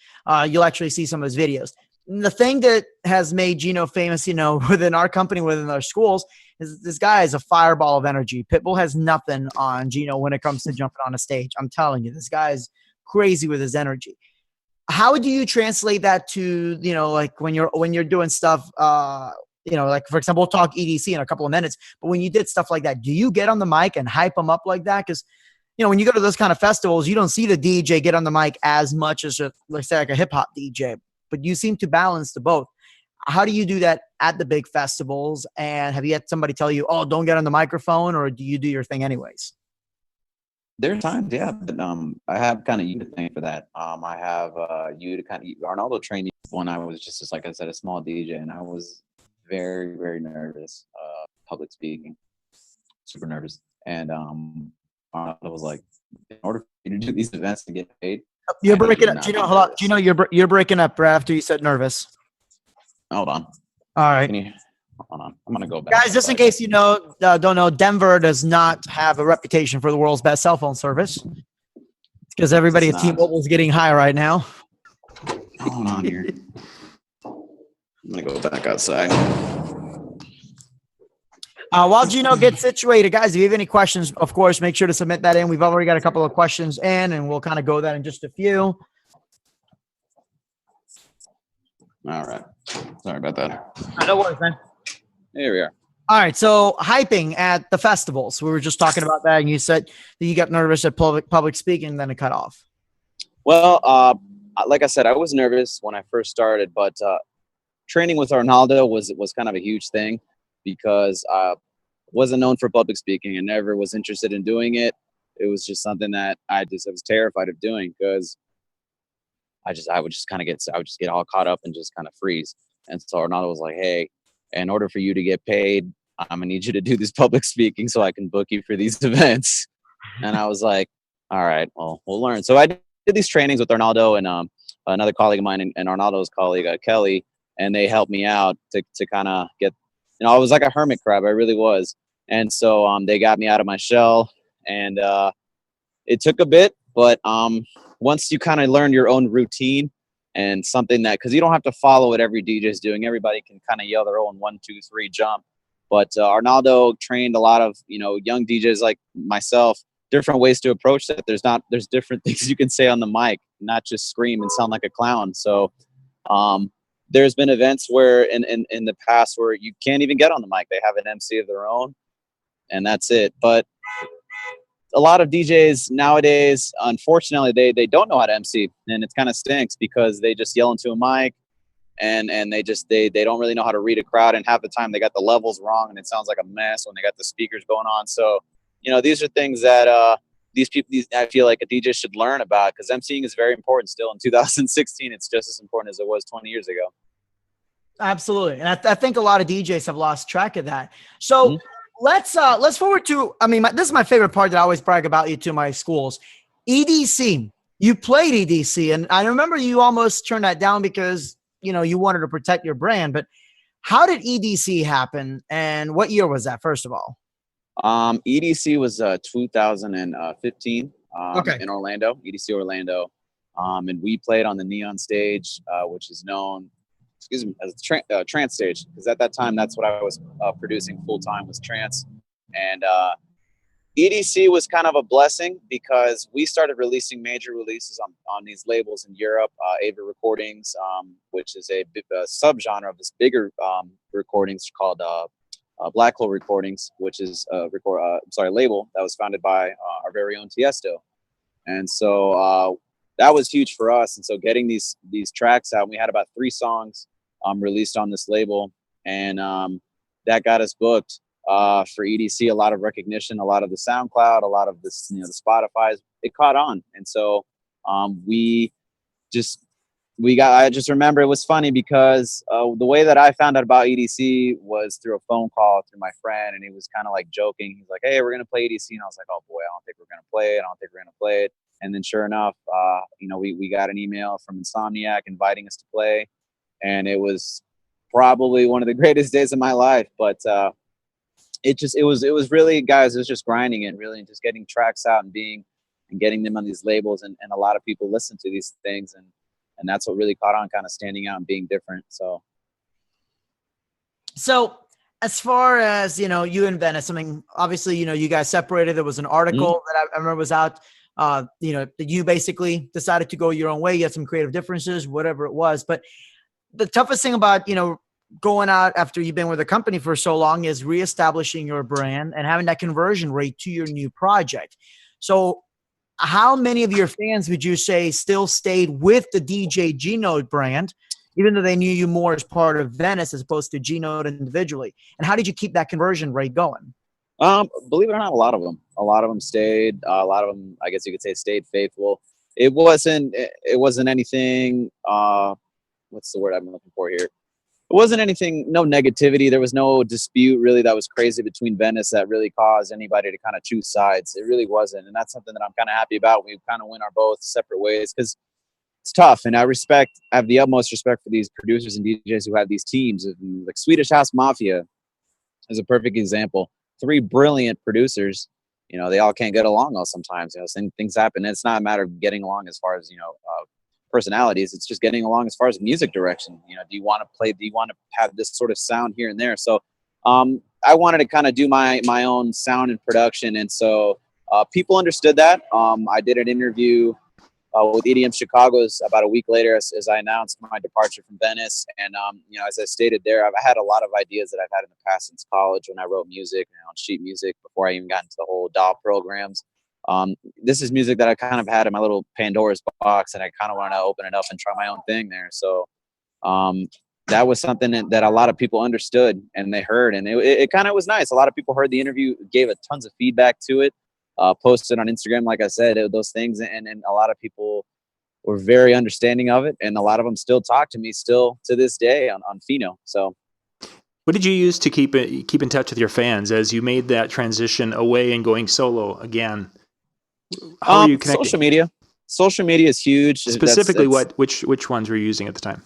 S1: you'll actually see some of his videos. And the thing that has made Gino famous, within our company, within our schools, is this guy is a fireball of energy. Pitbull has nothing on Gino when it comes to jumping on a stage. I'm telling you, this guy is crazy with his energy. how do you translate that to, like when you're doing stuff, like for example, we'll talk EDC in a couple of minutes, but when you did stuff like that, do you get on the mic and hype them up like that? Because, when you go to those kind of festivals, you don't see the DJ get on the mic as much as, let's say, like a hip hop DJ, but you seem to balance the both. How do you do that at the big festivals? And have you had somebody tell you, oh, don't get on the microphone, or do you do your thing anyways?
S2: There are times, yeah, but I have kind of you to thank for that. I have you to kind of Arnoldo trained me when I was just like I said, a small DJ, and I was very, very nervous, public speaking, super nervous. And Arnoldo was like, in order for you to do these events and get paid,
S1: you're breaking up. Hold on. You're breaking up right after you said nervous.
S2: Hold on.
S1: All right.
S2: Hold on. I'm gonna go back.
S1: Guys, just in case you don't know, Denver does not have a reputation for the world's best cell phone service. Because everybody at T-Mobile is getting high right now.
S2: Hold on here. I'm gonna go back outside.
S1: While Gino gets situated, guys, if you have any questions, of course, make sure to submit that in. We've already got a couple of questions in, and we'll kind of go that in just a few.
S2: All right. Sorry about that.
S1: No worries, man.
S2: Here we are.
S1: All right. So hyping at the festivals. We were just talking about that, and you said that you got nervous at public speaking, and then it cut off.
S2: Well, like I said, I was nervous when I first started, but training with Arnoldo was kind of a huge thing because I wasn't known for public speaking and never was interested in doing it. It was just something that I was terrified of doing because I would just get all caught up and just kind of freeze. And so Arnoldo was like, hey, in order for you to get paid, I'm gonna need you to do this public speaking so I can book you for these events. And I was like, all right, well, we'll learn. So I did these trainings with Arnoldo and another colleague of mine and Arnoldo's colleague, Kelly, and they helped me out to kind of get, I was like a hermit crab. I really was. And so they got me out of my shell, and it took a bit, but once you kind of learn your own routine and something that, because you don't have to follow what every DJ is doing. Everybody can kind of yell their own 1, 2, 3 jump. But Arnoldo trained a lot of, young DJs like myself, different ways to approach that. There's different things you can say on the mic, not just scream and sound like a clown. So there's been events where in the past where you can't even get on the mic. They have an MC of their own, and that's it. But a lot of DJs nowadays, unfortunately, they don't know how to MC, and it kind of stinks because they just yell into a mic, and they don't really know how to read a crowd, and half the time they got the levels wrong, and it sounds like a mess when they got the speakers going on. So, these are things that I feel like a DJ should learn about, because MCing is very important still in 2016. It's just as important as it was 20 years ago.
S1: Absolutely, and I think a lot of DJs have lost track of that. So. Let's forward to, this is my favorite part that I always brag about you to my schools. EDC. You played EDC, and I remember you almost turned that down because, you wanted to protect your brand. But how did EDC happen, and what year was that, first of all?
S2: EDC was 2015 in Orlando, EDC Orlando. And we played on the Neon stage, which is known as trance stage, because at that time that's what I was producing full time, was trance. And EDC was kind of a blessing because we started releasing major releases on these labels in Europe, Ava Recordings, which is a subgenre of this bigger recordings called Black Hole Recordings, which is a label that was founded by our very own Tiesto. And so that was huge for us. And so getting these tracks out, we had about 3 songs released on this label, and that got us booked for EDC. A lot of recognition, a lot of the SoundCloud, a lot of this, the Spotify's, it caught on. And so I just remember it was funny because the way that I found out about EDC was through a phone call through my friend, and he was kind of like joking. He's like, hey, we're going to play EDC. And I was like, oh boy, I don't think we're going to play it. I don't think we're going to play it. And then sure enough, we got an email from Insomniac inviting us to play. And it was probably one of the greatest days of my life. But it was really, guys, it was just grinding it really, and just getting tracks out and getting them on these labels. And a lot of people listen to these things. And that's what really caught on, kind of standing out and being different. So as far as, you and Venice, obviously, you guys separated. There was an article that I remember was out
S1: that you basically decided to go your own way. You had some creative differences, whatever it was. But the toughest thing about, going out after you've been with a company for so long is reestablishing your brand and having that conversion rate to your new project. So how many of your fans would you say still stayed with the DJ G-Note brand, even though they knew you more as part of Venice as opposed to G-Note individually? And how did you keep that conversion rate going?
S2: Believe it or not, a lot of them stayed. A lot of them, I guess you could say, stayed faithful. It wasn't anything. What's the word I'm looking for here? It wasn't anything, no negativity. There was no dispute really that was crazy between Venice that really caused anybody to kind of choose sides. It really wasn't. And that's something that I'm kind of happy about. We kind of went our both separate ways because it's tough. And I have the utmost respect for these producers and DJs who have these teams. Like Swedish House Mafia is a perfect example. 3 brilliant producers, they all can't get along all sometimes. Things happen. And it's not a matter of getting along as far as, personalities. It's just getting along as far as music direction. Do you want to have this sort of sound here and there? So I wanted to kind of do my own sound and production. And so people understood that. I did an interview with EDM Chicago's about a week later as I announced my departure from Venice. And, as I stated there, I've had a lot of ideas that I've had in the past since college when I wrote music on sheet music before I even got into the whole DAW programs. This is music that I kind of had in my little Pandora's box, and I kind of want to open it up and try my own thing there. So that was something that a lot of people understood and they heard, and it kind of was nice. A lot of people heard the interview, gave it tons of feedback to it, posted on Instagram, like I said, those things, and a lot of people were very understanding of it, and a lot of them still talk to me still to this day on Fino. So
S3: what did you use to keep in touch with your fans as you made that transition away and going solo again? How are you connecting?
S2: Social media is huge.
S3: Specifically, which ones were you using at the time?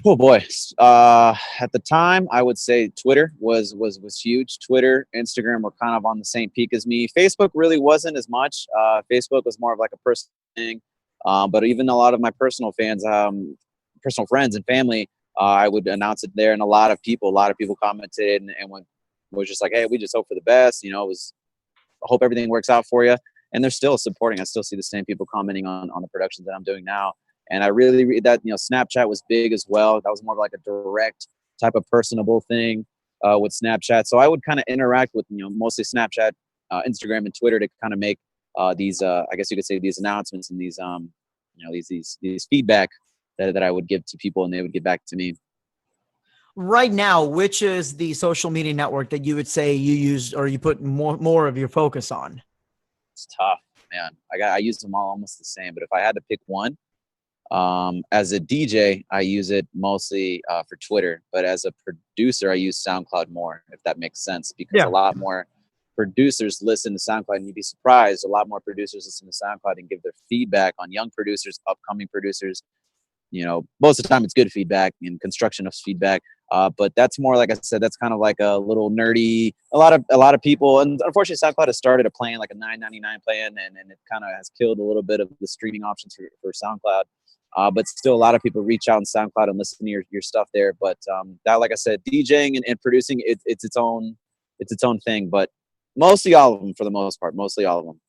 S2: Oh boy. At the time, I would say Twitter was huge. Twitter, Instagram were kind of on the same peak as me. Facebook really wasn't as much. Facebook was more of like a personal thing. But even a lot of my personal fans, personal friends and family, I would announce it there, and a lot of people commented and was just like, "Hey, we just hope for the best." I hope everything works out for you. And they're still supporting. I still see the same people commenting on the productions that I'm doing now. And I really read that, Snapchat was big as well. That was more of like a direct type of personable thing with Snapchat. So I would kind of interact with, mostly Snapchat, Instagram, and Twitter to kind of make these, I guess you could say, these announcements and these, these feedback that I would give to people, and they would get back to me.
S1: Right now, which is the social media network that you would say you use or you put more of your focus on?
S2: It's tough, man. I use them all almost the same, but if I had to pick one, as a DJ, I use it mostly for Twitter, but as a producer, I use SoundCloud more, if that makes sense, because a lot more producers listen to SoundCloud, and you'd be surprised. A lot more producers listen to SoundCloud and give their feedback on young producers, upcoming producers. Most of the time it's good feedback and construction of feedback. But that's more, like I said, that's kind of like a little nerdy. A lot of people, and unfortunately, SoundCloud has started a plan, like a $9.99 plan, and it kind of has killed a little bit of the streaming options for SoundCloud. But still, a lot of people reach out on SoundCloud and listen to your stuff there. But that, like I said, DJing and producing, it's its own thing. But mostly all of them, for the most part, mostly all of them.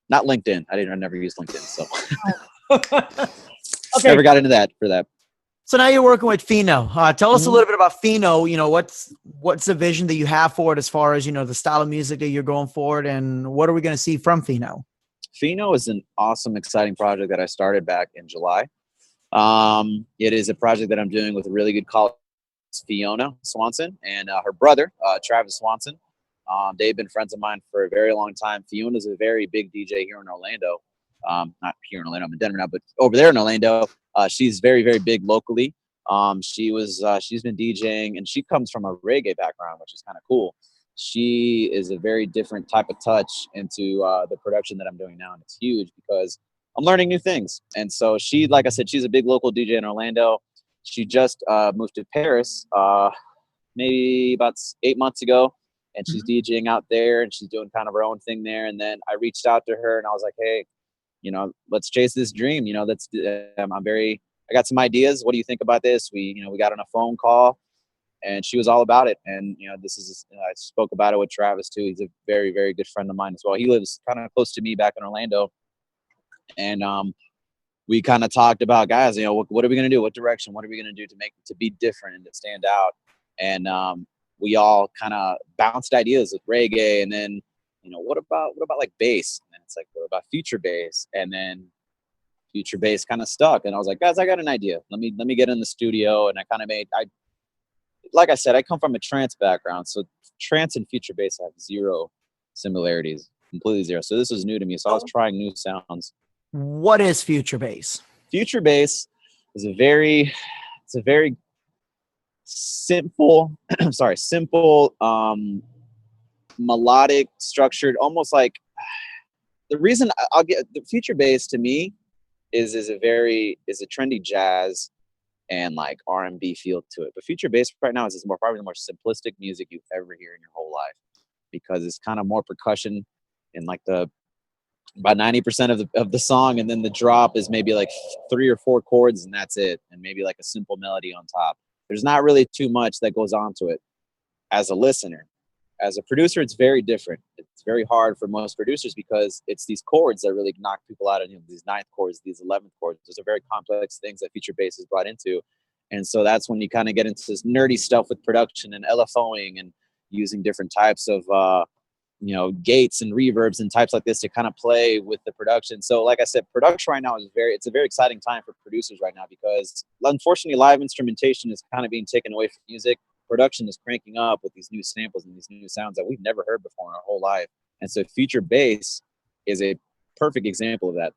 S2: Not LinkedIn. I never used LinkedIn, so. Okay. Never got into that for that.
S1: So now you're working with Fino. Tell us a little bit about Fino. What's the vision that you have for it as far as, the style of music that you're going forward, and what are we going to see from Fino?
S2: Fino is an awesome, exciting project that I started back in July. It is a project that I'm doing with a really good colleague, Fiona Swanson, and her brother, Travis Swanson. They've been friends of mine for a very long time. Fiona's a very big DJ here in Orlando. Not here in Orlando, I'm in Denver now, but over there in Orlando, she's very, very big locally. She's been DJing, and she comes from a reggae background, which is kind of cool. She is a very different type of touch into the production that I'm doing now, and it's huge because I'm learning new things. And so she, like I said, she's a big local DJ in Orlando. She just moved to Paris maybe about 8 months ago, and she's DJing out there, and she's doing kind of her own thing there. And then I reached out to her, and I was like, hey, let's chase this dream. I got some ideas. What do you think about this? We got on a phone call, and she was all about it. And this is I spoke about it with Travis too. He's a very, very good friend of mine as well. He lives kind of close to me back in Orlando, and we kind of talked about, guys, what are we going to do? What direction? What are we going to do to be different and to stand out? And we all kind of bounced ideas with reggae, and then what about like bass? And it's like, what about future bass? And then future bass kind of stuck, and I was like, guys, I got an idea. Let me get in the studio, and I kind of like I said, I come from a trance background, so trance and future bass have zero similarities, completely zero. So this was new to me, so I was trying new sounds.
S1: What is future bass?
S2: Future bass is a very simple, simple, melodic, structured, almost like the reason I'll get the future bass to me is a trendy jazz and like R&B feel to it. But future bass right now is probably the more simplistic music you ever hear in your whole life, because it's kind of more percussion and like about 90% of the song, and then the drop is maybe like 3 or 4 chords, and that's it, and maybe like a simple melody on top. There's not really too much that goes on to it. As a listener, as a producer, it's very different. It's very hard for most producers because it's these chords that really knock people out. And these 9th chords, these 11th chords, those are very complex things that future bass is brought into. And so that's when you kind of get into this nerdy stuff with production and LFOing and using different types of gates and reverbs and types like this to kind of play with the production. So like I said, production right now it's a very exciting time for producers right now, because unfortunately live instrumentation is kind of being taken away from music. Production is cranking up with these new samples and these new sounds that we've never heard before in our whole life. And so future bass is a perfect example of that.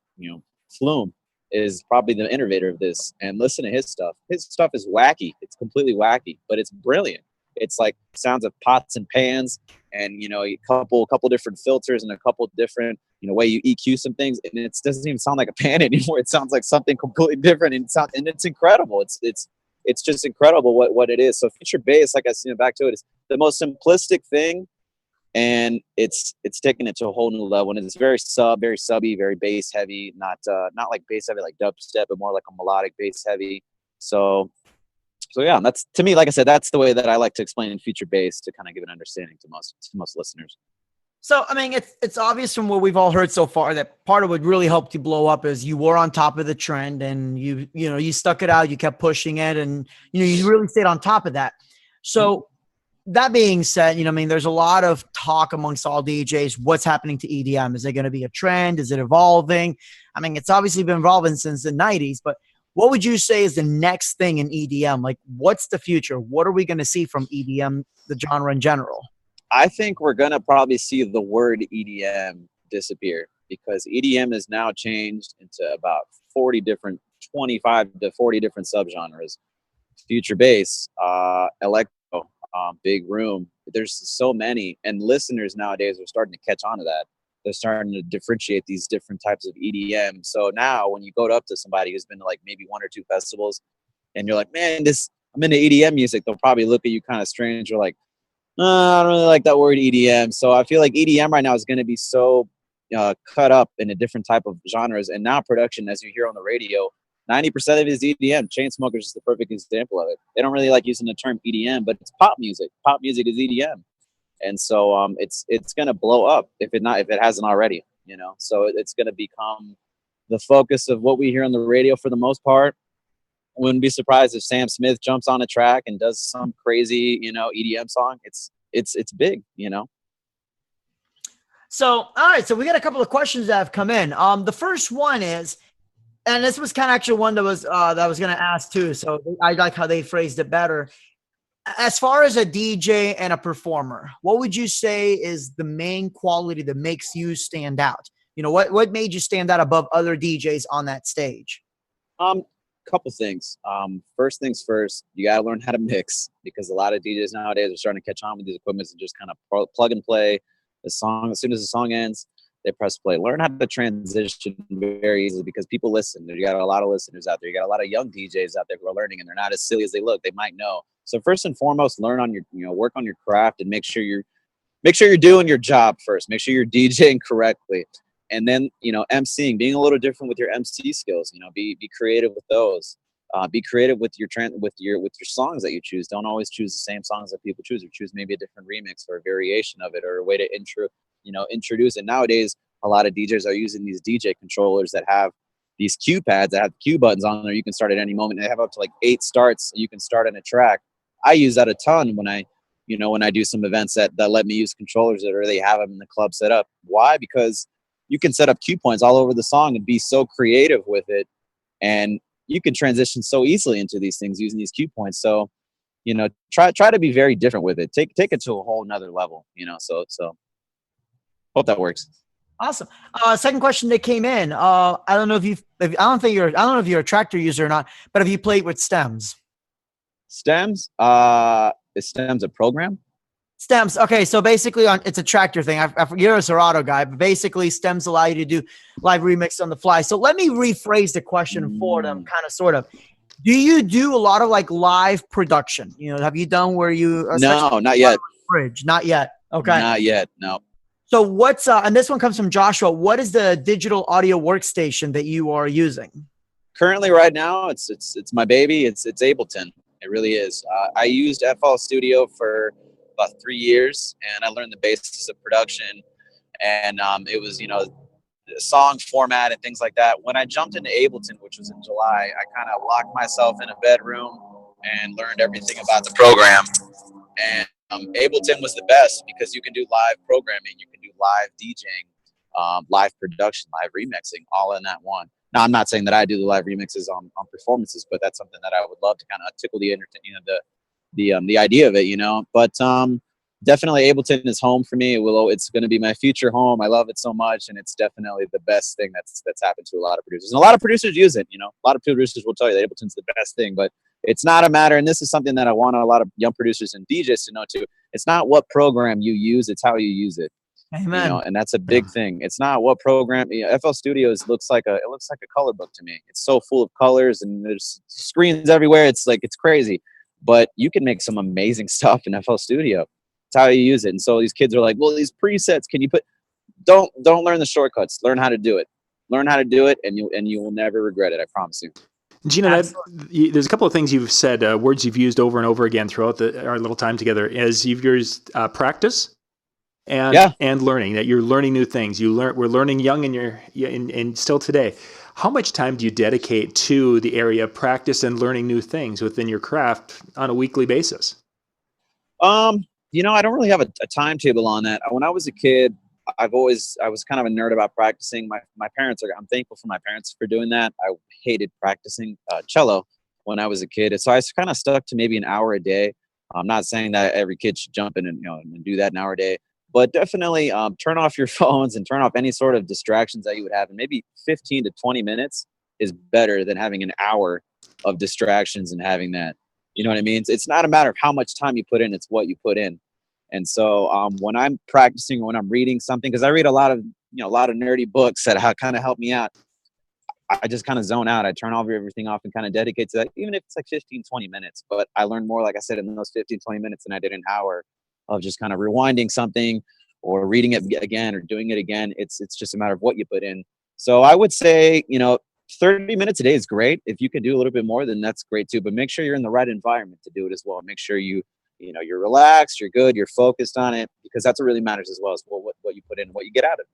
S2: Flume is probably the innovator of this, and listen to his stuff. His stuff is wacky. It's completely wacky, but it's brilliant. It's like sounds of pots and pans, and a couple different filters and a couple different way you EQ some things, and it doesn't even sound like a pan anymore. It sounds like something completely different, and it's incredible. It's just incredible what it is. So future bass, like I said, back to it, is the most simplistic thing, and it's taking it to a whole new level. And it's very subby, very bass heavy, not like bass heavy like dubstep, but more like a melodic bass heavy. So yeah, that's, to me, like I said, that's the way that I like to explain future bass, to kind of give an understanding to most listeners.
S1: So, I mean, it's obvious from what we've all heard so far that part of what really helped you blow up is you were on top of the trend, and you stuck it out, you kept pushing it, and you really stayed on top of that. So that being said, there's a lot of talk amongst all DJs. What's happening to EDM? Is it going to be a trend? Is it evolving? I mean, it's obviously been evolving since the 90s, but what would you say is the next thing in EDM? Like, what's the future? What are we going to see from EDM, the genre in general?
S2: I think we're going to probably see the word EDM disappear, because EDM is now changed into about 25 to 40 different subgenres. Future bass, electro, big room. There's so many, and listeners nowadays are starting to catch on to that. They're starting to differentiate these different types of EDM. So now when you go up to somebody who's been to like maybe 1 or 2 festivals, and you're like, man, I'm into EDM music, they'll probably look at you kind of strange. You're like, I don't really like that word EDM. So I feel like EDM right now is going to be so cut up in a different type of genres. And now production, as you hear on the radio, 90% of it is EDM. Chainsmokers is the perfect example of it. They don't really like using the term EDM, but it's pop music. Pop music is EDM. And so it's going to blow up if it hasn't already, So it's going to become the focus of what we hear on the radio for the most part. Wouldn't be surprised if Sam Smith jumps on a track and does some crazy, EDM song. It's big,
S1: So, all right. So we got a couple of questions that have come in. The first one is, and this was kind of actually one that I was going to ask too. So I like how they phrased it better. As far as a DJ and a performer, what would you say is the main quality that makes you stand out? What made you stand out above other DJs on that stage?
S2: Couple things. First things first, you got to learn how to mix, because a lot of DJs nowadays are starting to catch on with these equipments and just kind of plug and play the song. As soon as the song ends, they press play. Learn how to transition very easily, because people listen. You got a lot of listeners out there. You got a lot of young DJs out there who are learning, and they're not as silly as they look. They might know. So first and foremost, learn on your, work on your craft, and make sure you're doing your job first. Make sure you're DJing correctly. And then, emceeing, being a little different with your MC skills, be creative with those. Be creative with your songs that you choose. Don't always choose the same songs that people choose, or choose maybe a different remix or a variation of it, or a way to introduce it. Nowadays, a lot of DJs are using these DJ controllers that have these cue pads that have cue buttons on there. You can start at any moment. They have up to like 8 starts. You can start on a track. I use that a ton when I do some events that let me use controllers that already have them in the club set up. Why? Because you can set up cue points all over the song and be so creative with it. And you can transition so easily into these things using these cue points. So, try to be very different with it. Take it to a whole nother level, so hope that works.
S1: Awesome. Second question that came in. I don't know if you're a tractor user or not, but have you played with stems?
S2: Stems? Is stems a program?
S1: Stems. Okay. So basically it's a tractor thing. You're a Serato guy, but basically stems allow you to do live remix on the fly. So let me rephrase the question for them, kind of, sort of. Do you do a lot of like live production? Have you done where you?
S2: No, not yet.
S1: Bridge? Not yet. Okay.
S2: Not yet. No.
S1: So what's and this one comes from Joshua. What is the digital audio workstation that you are using?
S2: Currently, right now, it's my baby. It's Ableton. It really is. I used FL Studio for about 3 years, and I learned the basics of production. And it was song format and things like that. When I jumped into Ableton, which was in July, I kind of locked myself in a bedroom and learned everything about the program. And Ableton was the best because you can do live programming, you can do live DJing, live production, live remixing, all in that one. Now, I'm not saying that I do the live remixes on performances, but that's something that I would love to kind of tickle the idea of it, But definitely Ableton is home for me. It's going to be my future home. I love it so much, and it's definitely the best thing that's happened to a lot of producers. And a lot of producers use it. A lot of producers will tell you that Ableton's the best thing, but it's not a matter. And this is something that I want a lot of young producers and DJs to know too. It's not what program you use; it's how you use it.
S1: Amen.
S2: And that's a big thing. It's not what program. FL Studios looks like a color book to me. It's so full of colors and there's screens everywhere. It's crazy, but you can make some amazing stuff in FL Studio. It's how you use it. And so these kids are like, well, these presets, can you put? Don't learn the shortcuts. Learn how to do it. Learn how to do it, and you will never regret it. I promise you.
S3: Gina, there's a couple of things you've said, words you've used over and over again throughout our little time together. As you've used practice and learning, that you're learning new things. We're learning young and still today. How much time do you dedicate to the area of practice and learning new things within your craft on a weekly basis?
S2: I don't really have a timetable on that. When I was a kid, I was kind of a nerd about practicing. My parents I'm thankful for my parents for doing that. I hated practicing cello when I was a kid. So I kind of stuck to maybe an hour a day. I'm not saying that every kid should jump in and do that an hour a day, but definitely turn off your phones and turn off any sort of distractions that you would have. And maybe 15 to 20 minutes is better than having an hour of distractions and having that. You know what I mean? It's not a matter of how much time you put in, it's what you put in. And so when I'm practicing or when I'm reading something, because I read a lot of nerdy books that kind of help me out, I just kind of zone out. I turn everything off and kind of dedicate to that, even if it's like 15, 20 minutes. But I learn more, like I said, in those 15, 20 minutes than I did an hour of just kind of rewinding something or reading it again or doing it again. It's just a matter of what you put in. So I would say, 30 minutes a day is great. If you can do a little bit more, then that's great too. But make sure you're in the right environment to do it as well. Make sure you're relaxed, you're good, you're focused on it, because that's what really matters as well, as what you put in and what you get out of it.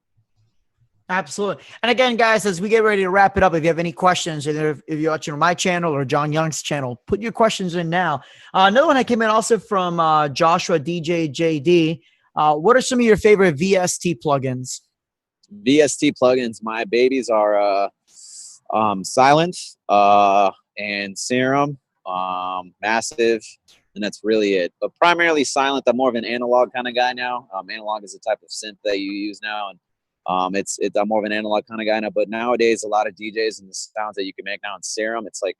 S1: Absolutely. And again, guys, as we get ready to wrap it up, if you have any questions, either if you're watching on my channel or John Young's channel, put your questions in now. Another one that came in also from Joshua DJ JD. What are some of your favorite VST plugins?
S2: VST plugins, my babies are Silent and Serum, Massive, and that's really it. But primarily Silent. I'm more of an analog kind of guy now. Analog is the type of synth that you use now, and I'm more of an analog kind of guy now. But nowadays, a lot of DJs and the sounds that you can make now in Serum, it's like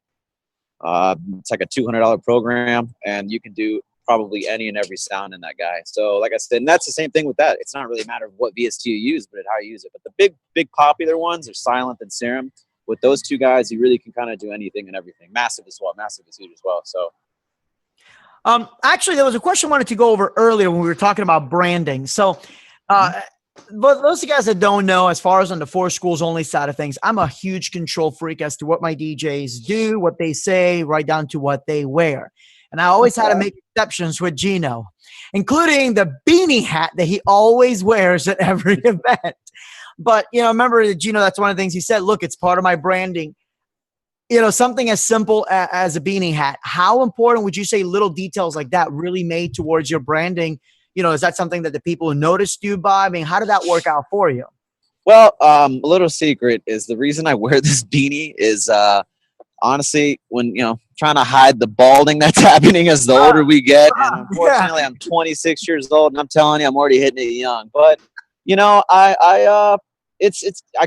S2: a $200 program, and you can do probably any and every sound in that guy. So like I said, and that's the same thing with that. It's not really a matter of what VST you use, but how you use it. But the big popular ones are Silent and Serum. With those two guys, you really can kind of do anything and everything. Massive as well. Massive is huge as well. So.
S1: Actually, there was a question I wanted to go over earlier when we were talking about branding. So But those guys that don't know, as far as on the four schools only side of things, I'm a huge control freak as to what my DJs do, what they say, right down to what they wear. And I always had to make exceptions with Gino, including the beanie hat that he always wears at every event. But, remember, Gino, that's one of the things he said, look, it's part of my branding. Something as simple as a beanie hat. How important would you say little details like that really made towards your branding? Is that something that the people who noticed you by? I mean, how did that work out for you?
S2: Well, a little secret is the reason I wear this beanie is honestly, when, trying to hide the balding that's happening as the older we get. And unfortunately, I'm 26 years old, and I'm telling you, I'm already hitting it young. But, I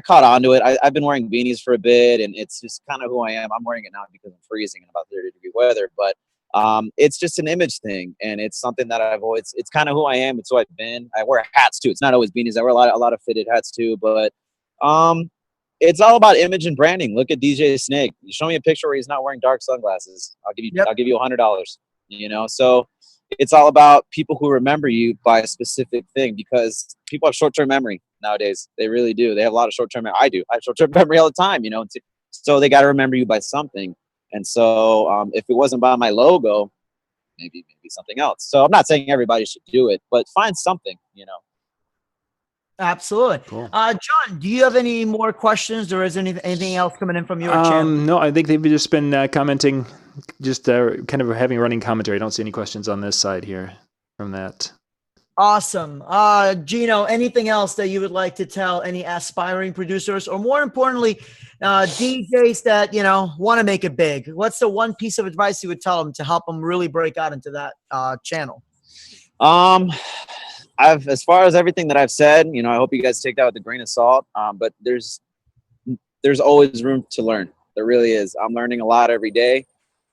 S2: caught on to it. I've been wearing beanies for a bit, and it's just kind of who I am. I'm wearing it now because I'm freezing in about 30-degree weather. But it's just an image thing, and it's something that it's kind of who I am. It's who I've been. I wear hats too. It's not always beanies. I wear a lot of fitted hats too, but it's all about image and branding. Look at DJ Snake. You show me a picture where he's not wearing dark sunglasses, I'll give you $100. So it's all about people who remember you by a specific thing, because people have short-term memory nowadays. They really do. They have a lot of short-term memory. I do. I have short-term memory all the time, so they got to remember you by something. And so if it wasn't by my logo, maybe something else. So I'm not saying everybody should do it, but find something.
S1: Absolutely.
S3: Cool.
S1: John, do you have any more questions, or is anything else coming in from your channel?
S3: No, I think they've just been commenting, just kind of having running commentary. I don't see any questions on this side here from that.
S1: Awesome. Gino, anything else that you would like to tell any aspiring producers, or more importantly, DJs that, want to make it big? What's the one piece of advice you would tell them to help them really break out into that channel?
S2: As far as everything that I've said, I hope you guys take that with a grain of salt. But there's always room to learn. There really is. I'm learning a lot every day.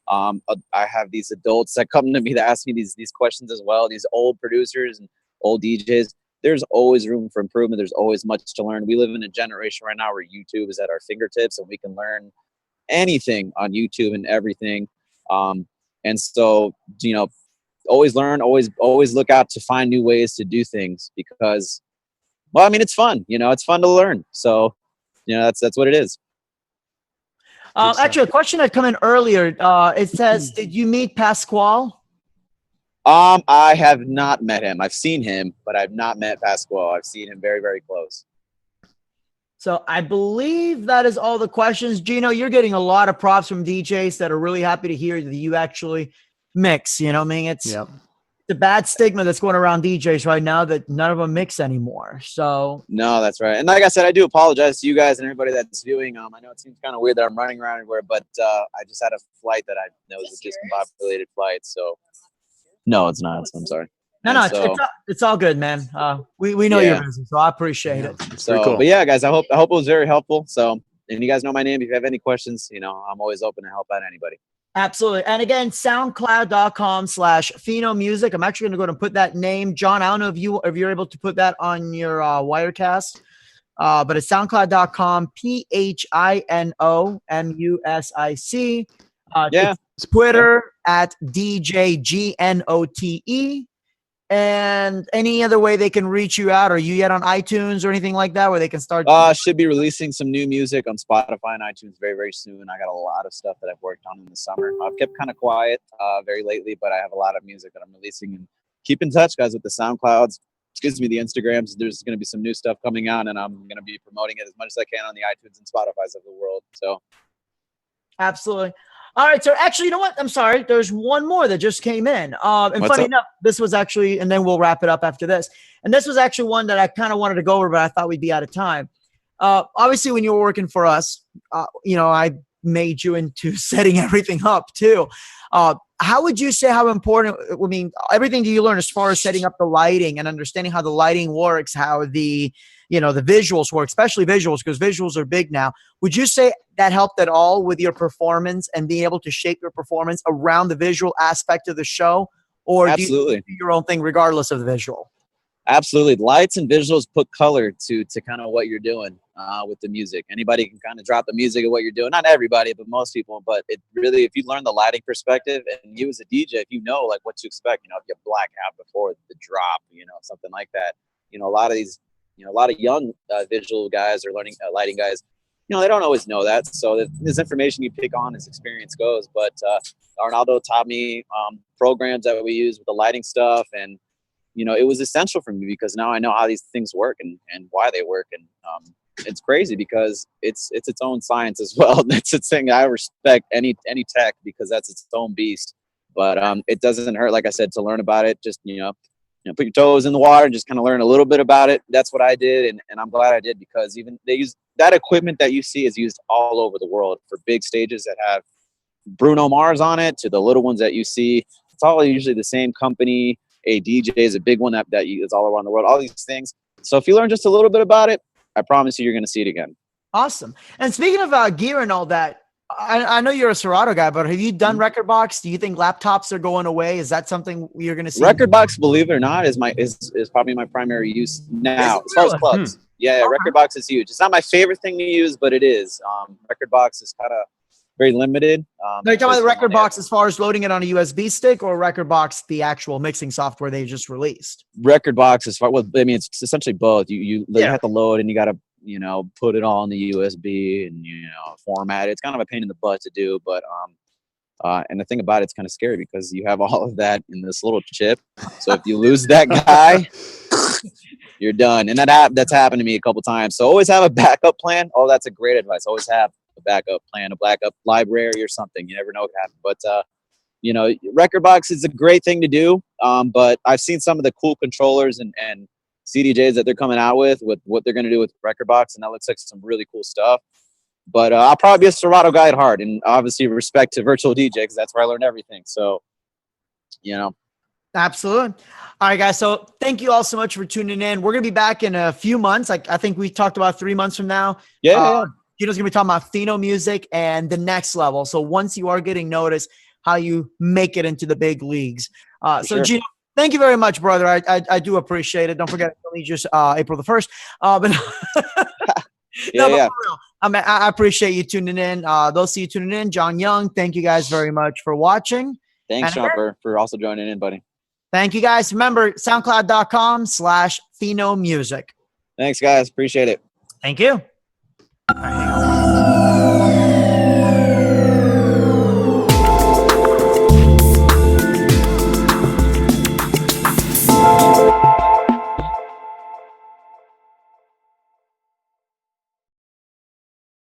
S2: I have these adults that come to me that ask me these questions as well. These old producers and old DJs. There's always room for improvement. There's always much to learn. We live in a generation right now where YouTube is at our fingertips, and we can learn anything on YouTube and everything. And so, always learn, always look out to find new ways to do things, because, well, I mean, it's fun, it's fun to learn. So, that's what it is.
S1: Actually, a question that come in earlier, it says, did you meet Pasquale?
S2: I have not met him. I've seen him, but I've not met Pasquale. I've seen him very, very close.
S1: So I believe that is all the questions. Gino, you're getting a lot of props from DJs that are really happy to hear that you actually mix. I mean, it's the bad stigma that's going around DJs right now that none of them mix anymore. So
S2: no, that's right. And like I said, I do apologize to you guys and everybody that's viewing. I know it seems kind of weird that I'm running around everywhere, but I just had a flight that I know was a discombobulated flight. So no, it's not. I'm sorry.
S1: It's all good, man. We know you're busy, so I appreciate it.
S2: So, cool. But yeah, guys, I hope it was very helpful. So, and you guys know my name. If you have any questions, I'm always open to help out anybody.
S1: Absolutely. And again, soundcloud.com/Fino Music. I'm actually going to go and put that name. John, I don't know if you're able to put that on your Wirecast, but it's soundcloud.com, PHINOMUSIC. It's Twitter at DJGNOTE. And any other way they can reach you out? Are you yet on iTunes or anything like that where they can start?
S2: Should be releasing some new music on Spotify and iTunes very, very soon. I got a lot of stuff that I've worked on in the summer. I've kept kind of quiet very lately, but I have a lot of music that I'm releasing. And keep in touch, guys, with the SoundClouds. The Instagrams. There's going to be some new stuff coming out, and I'm going to be promoting it as much as I can on the iTunes and Spotify's of the world. So,
S1: absolutely. All right, so actually, you know what? I'm sorry. There's one more that just came in. And funny enough, this was actually, and then we'll wrap it up after this. And this was actually one that I kind of wanted to go over, but I thought we'd be out of time. Obviously, when you were working for us, I made you into setting everything up too. How would you say how important, I mean, everything that you learn as far as setting up the lighting and understanding how the lighting works, how the visuals work, especially visuals, because visuals are big now. Would you say that helped at all with your performance and being able to shape your performance around the visual aspect of the show? Or
S2: absolutely.
S1: Do you do your own thing regardless of the visual?
S2: Absolutely. Lights and visuals put color to kind of what you're doing with the music. Anybody can kind of drop the music of what you're doing. Not everybody, but most people. But it really, if you learn the lighting perspective and you as a DJ, if you know like what to expect, if you have black hat before the drop, something like that, a lot of these, a lot of young visual guys or learning lighting guys, they don't always know that. So this information you pick on as experience goes. But Arnoldo taught me programs that we use with the lighting stuff, and it was essential for me because now I know how these things work and why they work. And it's crazy because it's its own science as well. That's the thing. I respect any tech because that's its own beast. But it doesn't hurt, like I said, to learn about it. Just put your toes in the water and just kind of learn a little bit about it. That's what I did, and I'm glad I did, because even they use that equipment that you see is used all over the world for big stages that have Bruno Mars on it to the little ones that you see. It's all usually the same company. A DJ is a big one that is all around the world. All these things. So if you learn just a little bit about it, I promise you're going to see it again.
S1: Awesome. And speaking of gear and all that, I know you're a Serato guy, but have you done rekordbox? Do you think laptops are going away? Is that something you're going to see?
S2: rekordbox, believe it or not, is probably my primary use now as far as clubs. Yeah, rekordbox is huge. It's not my favorite thing to use, but it is. rekordbox is kind of very limited.
S1: Are you talking about rekordbox as far as loading it on a USB stick, or rekordbox, the actual mixing software they just released?
S2: rekordbox as far, well, I mean, it's essentially both. You have to load, and you got to put it all in the USB and format it. It's kind of a pain in the butt to do, but and the thing about it's kind of scary because you have all of that in this little chip. So if you lose that guy, you're done. And that's happened to me a couple times. So always have a backup plan. Oh, that's a great advice. Always have a backup plan, a backup library or something. You never know what happens. But rekordbox is a great thing to do. But I've seen some of the cool controllers and CDJs that they're coming out with what they're going to do with rekordbox, and that looks like some really cool stuff. But I'll probably be a Serato guy at heart, and obviously respect to virtual DJ because that's where I learned everything. So,
S1: Absolutely. All right, guys. So thank you all so much for tuning in. We're going to be back in a few months. I think we talked about 3 months from now.
S2: Yeah.
S1: Gino's going to be talking about Pheno music and the next level. So once you are getting noticed, how you make it into the big leagues.
S2: Sure.
S1: Gino, thank you very much, brother. I do appreciate it. Don't forget, it's only just April the 1st. But but for real, I appreciate you tuning in. Those of you tuning in, John Young, thank you guys very much for watching.
S2: Thanks, Sean, for also joining in, buddy.
S1: Thank you, guys. Remember, soundcloud.com/Pheno music.
S2: Thanks, guys. Appreciate it.
S1: Thank you.